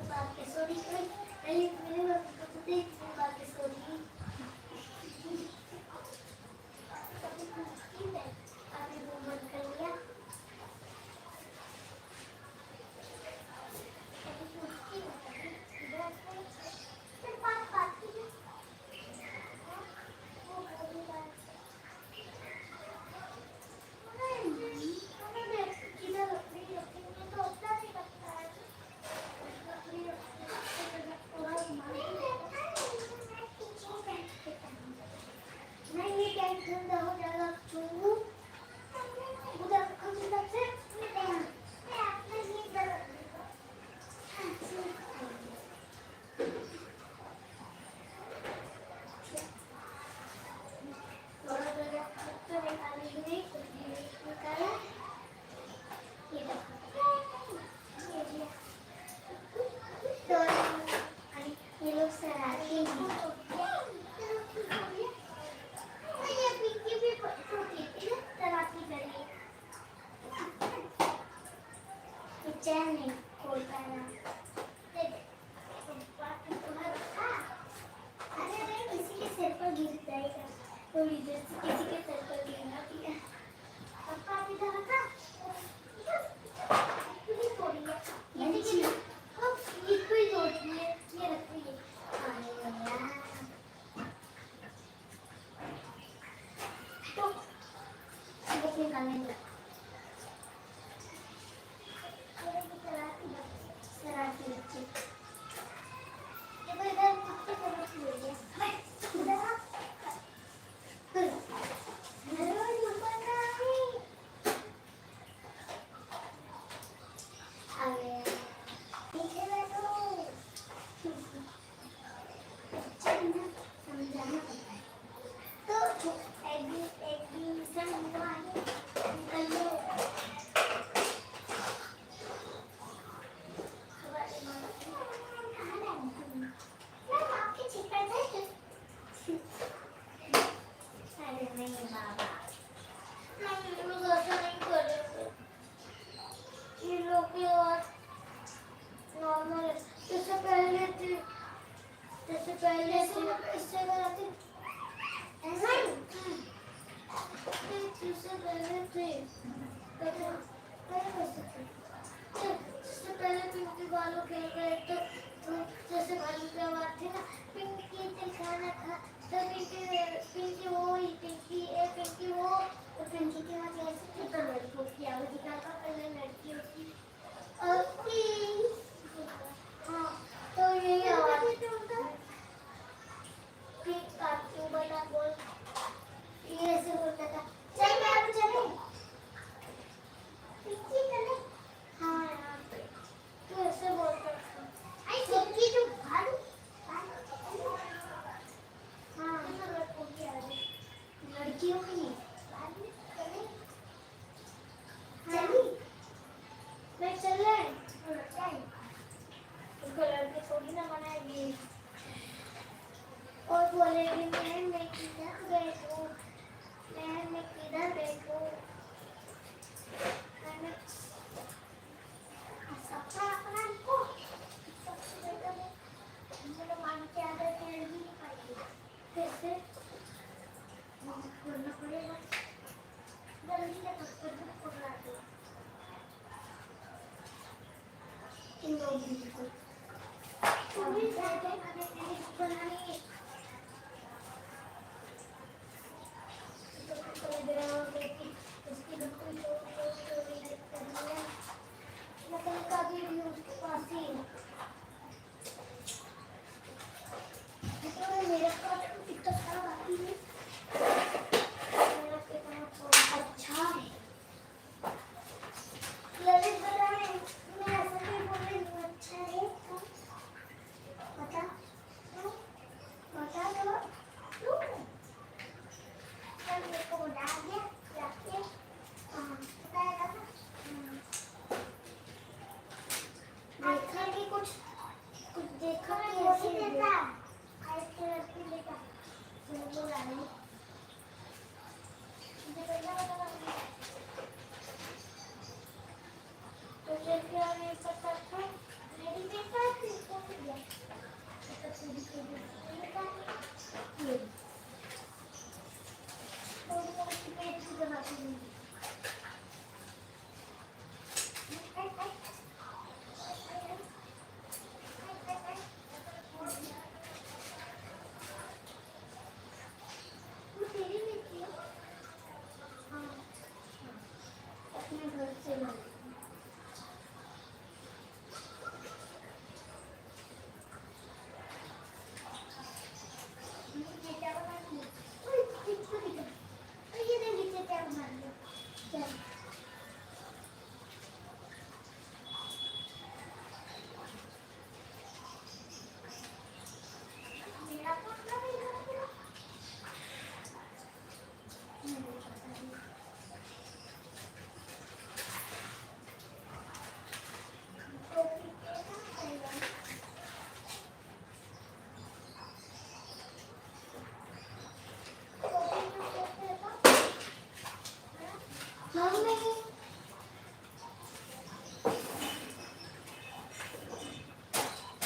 बात के सॉरी मेरे बात के सॉरी आपने वो बंद कर लिया। चैन नहीं खोल पाया। अरे किसी के सिर पर गिर जाएगा, तो इधर से किसी के सिर पर गिरना चाहिए। पापा इधर रखा, ये तोड़ी है, ये देखिए, ये कोई तोड़ी है, ये रखी है। तो देखिए निकालने दो। जल्दी से थप्पड़ पकड़ा दो इन लोगों को अभी जाके मैंने एडिट बनानी तो कर दे रहा हूँ कि उसकी बिल्कुल जो एडिट करनी है मतलब का वीडियो उसके पास ही है तो मेरे पास इतना सारा बाकी है मेरा कितना अच्छा है ललित बता रहे मैं ऐसा नहीं बोल रही हूँ अच्छा है बता बता दो तू चल मेरे को डाल दिया रख के बताएगा ना देखा कि कुछ देखा कि ऐसे देता आइस कलर की लेता मैं बोल रही हूँ मुझे पहला बता तो जब क्या मैं पता था मेरी बेटा किसको दिया तो पूरी पूरी बेटा ये तो पेट की बनाती हूँ तेरी बेटी है हाँ अपने घर से लाई बेटा बना दिया ओए किसको दिखा और ये देखिए बेटा बना दिया चल मेरा पोता भी कर दिया मेरे पता नहीं तो क्या करेगा मम्मी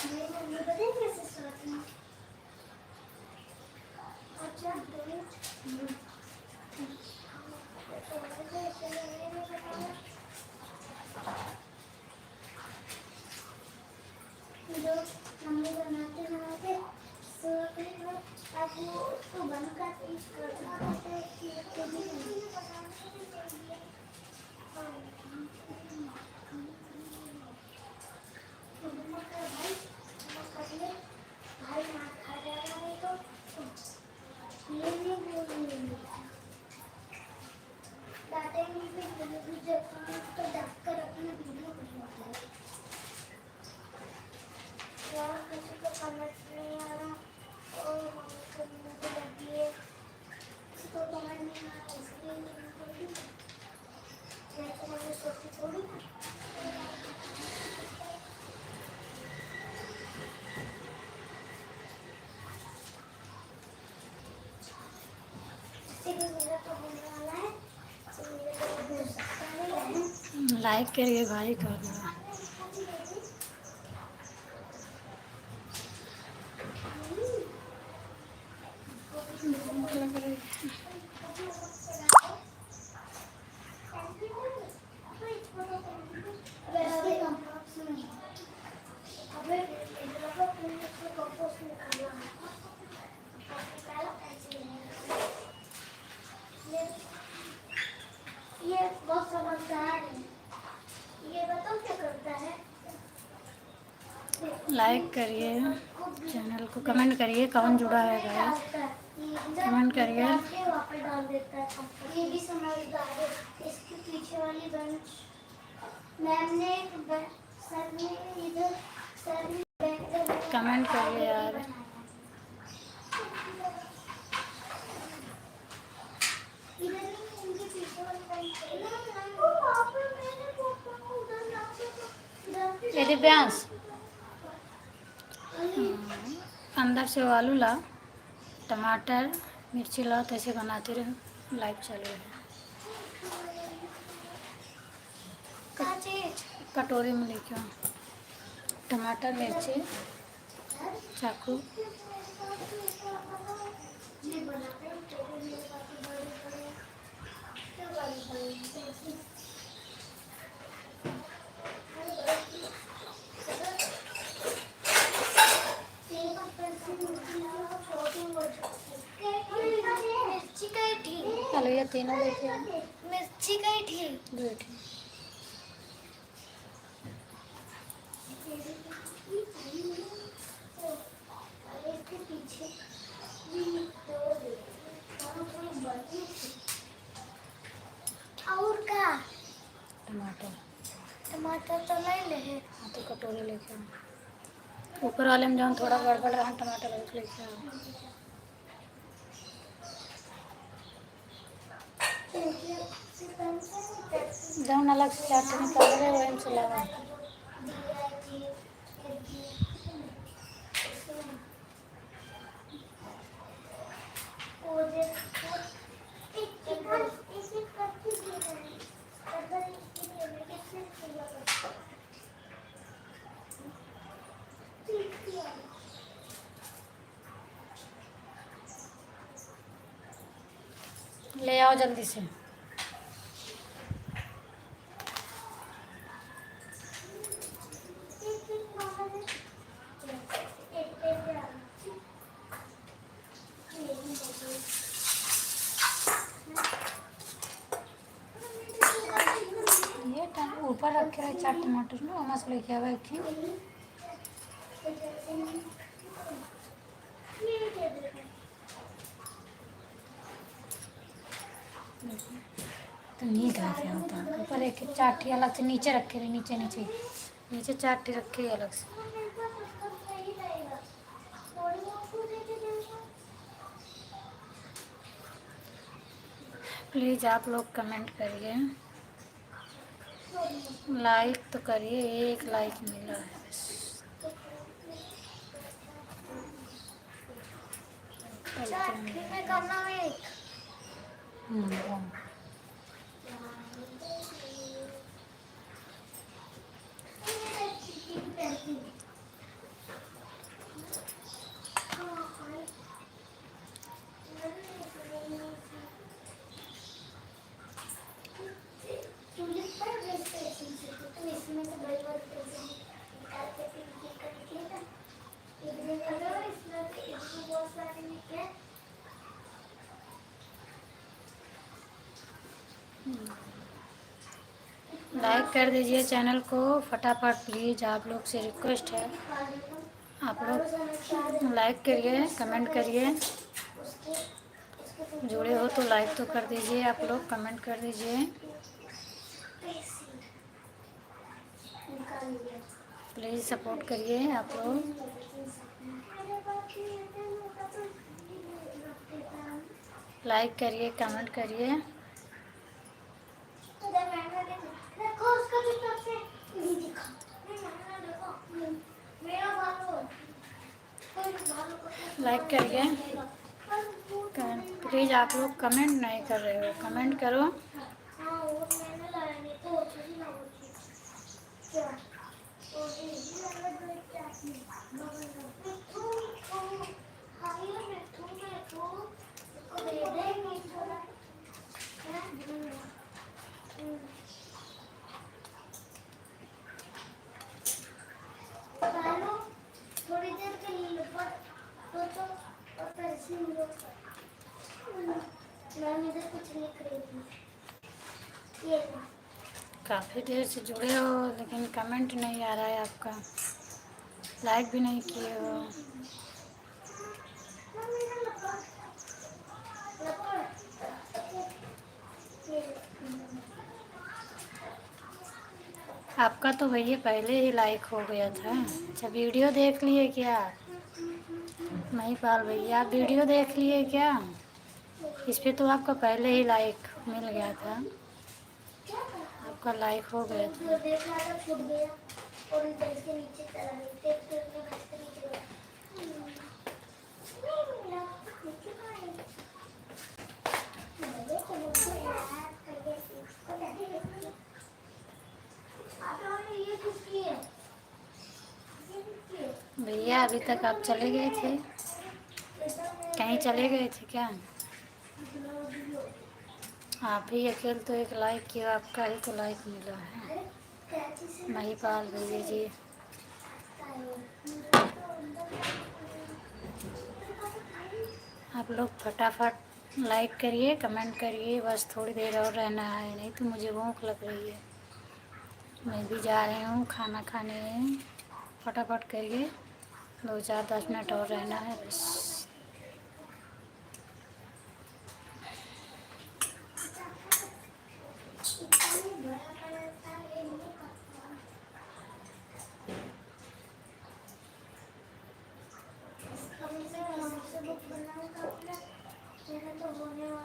मेरी मम्मी पता है कैसे सोती है अच्छा जो मम्मी बनाते बनाते सोते हैं अब वो उसको बंद करते करना पड़ता है कि भाई मार खा जाएगा नहीं तो ये नहीं बोलूंगी डांटेंगे भी जब तो डरकर अपनी वीडियो बनाते हैं यार किसी को समझ नहीं आ रहा और मम्मी को मुझे लगी है तो समझ नहीं आ रहा इसलिए नहीं बोली मैं तो मुझे सोची थोड़ी इसलिए मेरा तो होने वाला है तो मेरे को बोल सकता है लाइक करिए भाई कर दो भूख लग रही है। ये बहुत समझदार है ये बताओ क्या करता है लाइक करिए चैनल को कमेंट करिए कौन जुड़ा है गाइस कमेंट करिए वापस डाल देता है ये भी समझदार है इसके पीछे वाली बेंच मैम ने सर ने इधर सर ने कमेंट करिए यार इधर इनके पीछे वाली बेंच वो वहाँ पे मैंने उधर ये दिव्यांश अंदर से वो आलू ला टमाटर मिर्ची ला तो ऐसे बनाते रहो लाइव चालू है कटोरी में लेके आओ टमाटर मिर्ची चाकू हेलो ये तीनों लेके आओ। मिर्ची गई थी बैठी इसके पीछे और का टमाटर। टमाटर तो ले ले हाँ तो कटोरी लेके आओ। ऊपर वाले में जहाँ थोड़ा गड़बड़ रहा टमाटर और लेके आओ। जौन अलग से चाट निकाल रहे वही में से लगा। ले आओ जल्दी से। ये ऊपर रखे रहे चाट टमाटर ना वहाँ से लेके आवा थी। तो नीट रखे होता ऊपर एक चाटी अलग से नीचे रखे रहे नीचे नीचे नीचे चाटी रखे अलग से। प्लीज़ आप लोग कमेंट करिए, लाइक तो करिए। एक लाइक मिला है बस। करना है लाइक कर दीजिए चैनल को फटाफट प्लीज़। आप लोग से रिक्वेस्ट है आप लोग लाइक करिए कमेंट करिए। जुड़े हो तो लाइक तो कर दीजिए। आप लोग कमेंट कर दीजिए प्लीज़। सपोर्ट करिए आप लोग। लाइक करिए कमेंट करिए। लाइक करिए प्लीज़। आप लोग कमेंट नहीं कर रहे हो, कमेंट करो। थोड़ी देर के लिए मैंने इधर कुछ नहीं खरीदी। ये काफ़ी देर से जुड़े हो लेकिन कमेंट नहीं आ रहा है आपका, लाइक भी नहीं किए हो। आपका तो भैया पहले ही लाइक हो गया था। अच्छा वीडियो देख लिए क्या? महिपाल भैया आप वीडियो देख लिए क्या? इस पे तो आपका पहले ही लाइक मिल गया था, आपका लाइक हो गया था। देख रहा था छूट गया और इधर इसके नीचे चला गया। देख के उसने घर से नीचे गया। नहीं मिला नीचे कहाँ है? आप लोगों ने ये कुछ किया? भैया अभी तक आप चले गए थे, कहीं चले गए थे क्या? आप ही अकेले तो एक लाइक किया, आपका ही तो लाइक मिला है। महिपाल भैया जी आप लोग फटाफट लाइक करिए, कमेंट करिए। बस थोड़ी देर और रहना है, नहीं तो मुझे भूख लग रही है। मैं भी जा रही हूँ खाना खाने। फटाफट करिए, 2-4-10 मिनट और रहना है बस।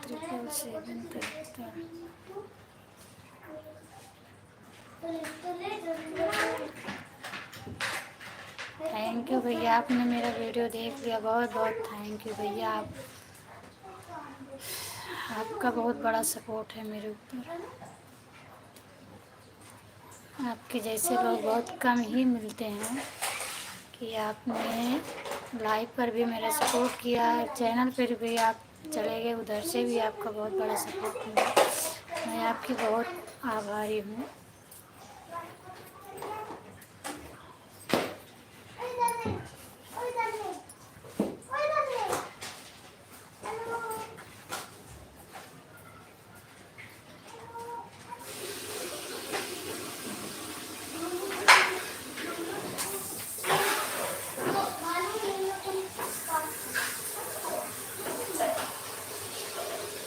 ट्रिपल सेवन तिहत्तर। थैंक यू भैया, आपने मेरा वीडियो देख लिया, बहुत बहुत थैंक यू भैया। आपका बहुत बड़ा सपोर्ट है मेरे ऊपर। आपके जैसे लोग बहुत कम ही मिलते हैं कि आपने लाइव पर भी मेरा सपोर्ट किया, चैनल पर भी आप चले गए, उधर से भी आपका बहुत बड़ा सपोर्ट मिला। मैं आपकी बहुत आभारी हूँ।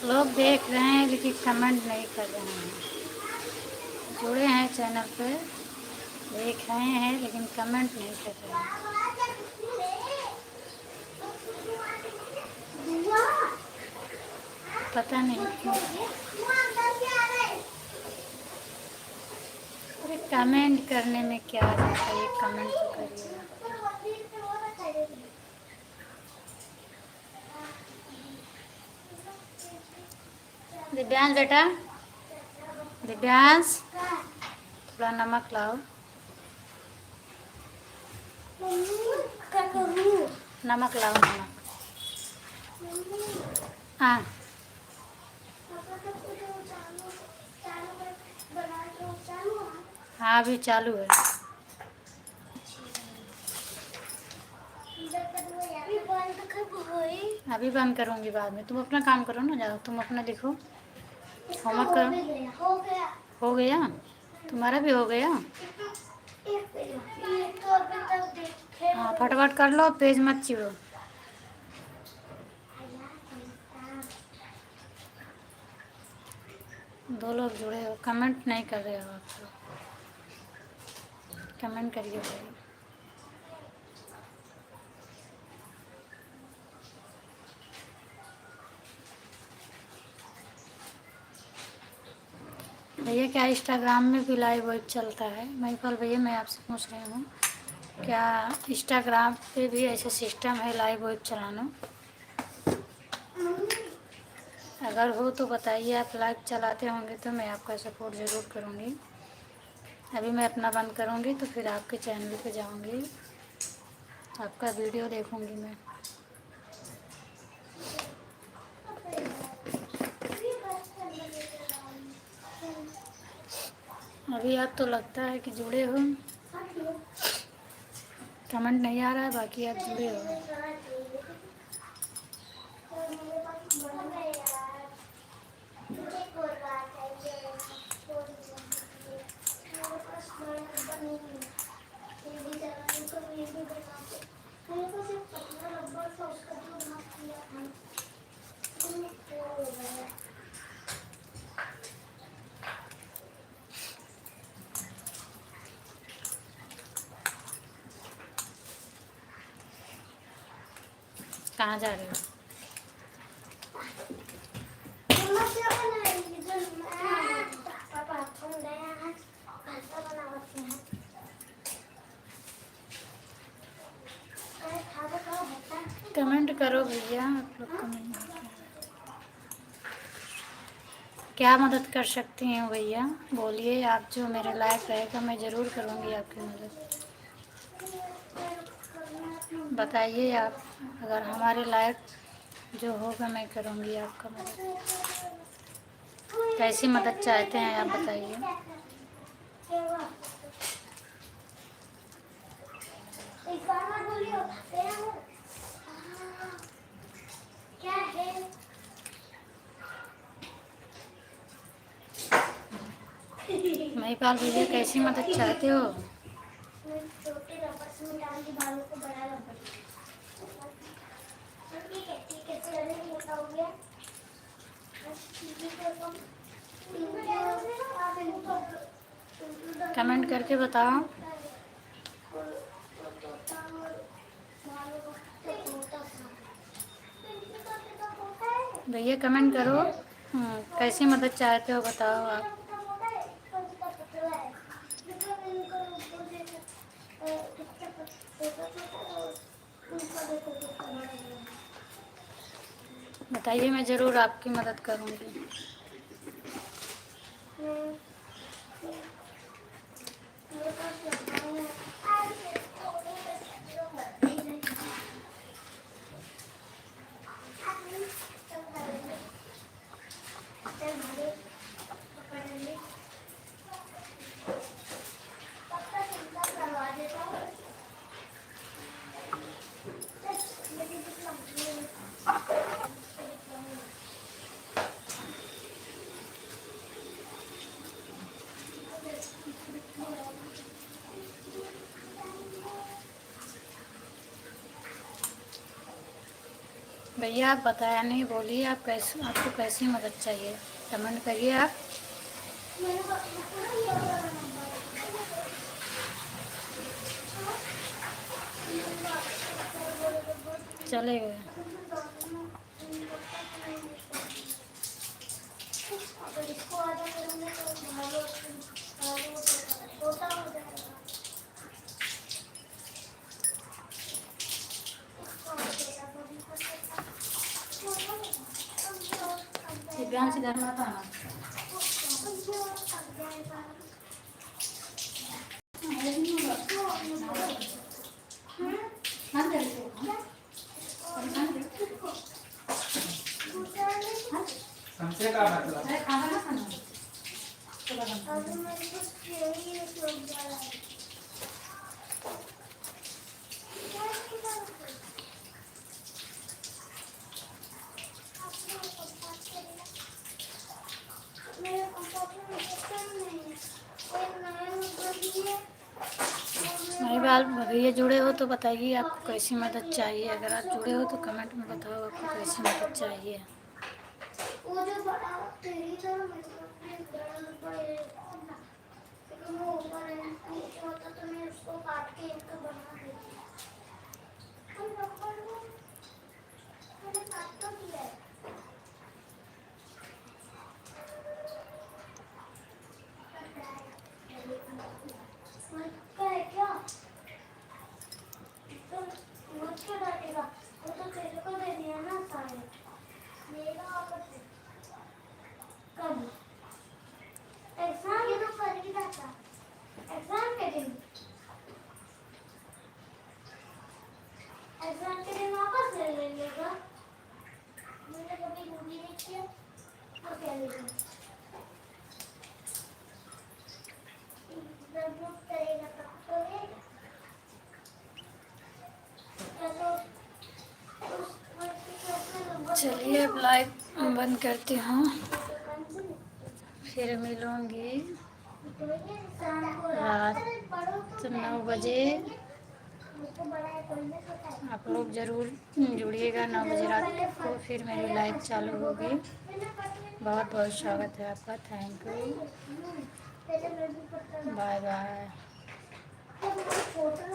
लोग देख रहे हैं लेकिन कमेंट नहीं कर रहे हैं। जुड़े हैं चैनल पे, देख रहे हैं लेकिन कमेंट नहीं कर रहे हैं। पता नहीं क्यों। अरे कमेंट करने में क्या जाता है, कमेंट तो करिएगा। दिव्यांश बेटा, दिव्यांश थोड़ा नमक लाओ। नमक लाओ, नमक। हाँ हाँ, अभी चालू है। अभी बंद करूँगी बाद में। तुम अपना काम करो ना, जाओ तुम अपना लिखो, होमवर्क करो। हो गया? तुम्हारा भी हो गया? हाँ फटाफट कर लो, पेज मत चिड़ो। दो लोग जुड़े हो, कमेंट नहीं कर रहे हो आप लोग। कमेंट करिए भाई। भैया क्या इंस्टाग्राम में भी लाइव वेब चलता है? महिपाल भैया मैं आपसे पूछ रही हूँ, क्या इंस्टाग्राम पे भी ऐसा सिस्टम है लाइव वेब चलाना? अगर हो तो बताइए। आप लाइव चलाते होंगे तो मैं आपका सपोर्ट ज़रूर करूँगी। अभी मैं अपना बंद करूँगी तो फिर आपके चैनल पे जाऊँगी, आपका वीडियो देखूँगी मैं। अभी आप तो लगता है कि जुड़े हो, कमेंट नहीं आ रहा है, बाकी आप जुड़े हो। कहाँ जा रहे हो? कमेंट करो भैया, आप लोग कमेंट नहीं कर रहे। क्या मदद कर सकती हैं भैया, बोलिए। आप जो मेरे लायक रहेगा मैं ज़रूर करूँगी आपकी मदद। बताइए आप, अगर हमारे लायक जो होगा मैं करूँगी आपका मदद। कैसी मदद चाहते हैं आप बताइए। महिपाल भैया कैसी मदद चाहते हो? मैं छोटे रबर में डाल के बालों को बड़ा रबर। ठीक है चलिए मोटा हो गया। कमेंट करके बताओ। भैया कमेंट करो, कैसी मदद चाहते हो बताओ आप। बताइए, मैं ज़रूर आपकी मदद करूँगी। भैया आप बताया नहीं, बोलिए आप कैसे, आपको कैसी मदद चाहिए, कमेंट करिए आप। चलेगा। इसको आधा करूँगा तो छोटा हो जाएगा। दिव्यांश इधर मत आना। हमसे का मतलब? अरे खाना ना खाना। महिपाल भैया जुड़े हो तो बताइए आपको कैसी मदद चाहिए। अगर आप जुड़े हो तो कमेंट में बताओ आपको कैसी मदद चाहिए। वो जो बड़ा तेरी था ना बड़ा वो ऊपर है नीचे होता तो मैं उसको काट के इनको बना देती। मैंने काट तो दिया है। क्या है क्या? तो मत क्यों डालेगा? वो तो तेरे को दे दिया ना सारे। मेरा वापस है। कब? एग्जाम ये तो कर ही रहा था। एग्जाम के दिन। एग्जाम के दिन वापस ले लेगा। मैंने कभी मूवी नहीं किया तो क्या लेगा? जब वो करेगा तब तो लेगा। या तो चलिए अब लाइव बंद करती हूँ, फिर मिलूँगी रात 9 बजे। आप लोग ज़रूर जुड़िएगा 9 बजे रात को, फिर मेरी लाइव चालू होगी। बहुत बहुत स्वागत है आपका। Thank you, bye bye. छोटा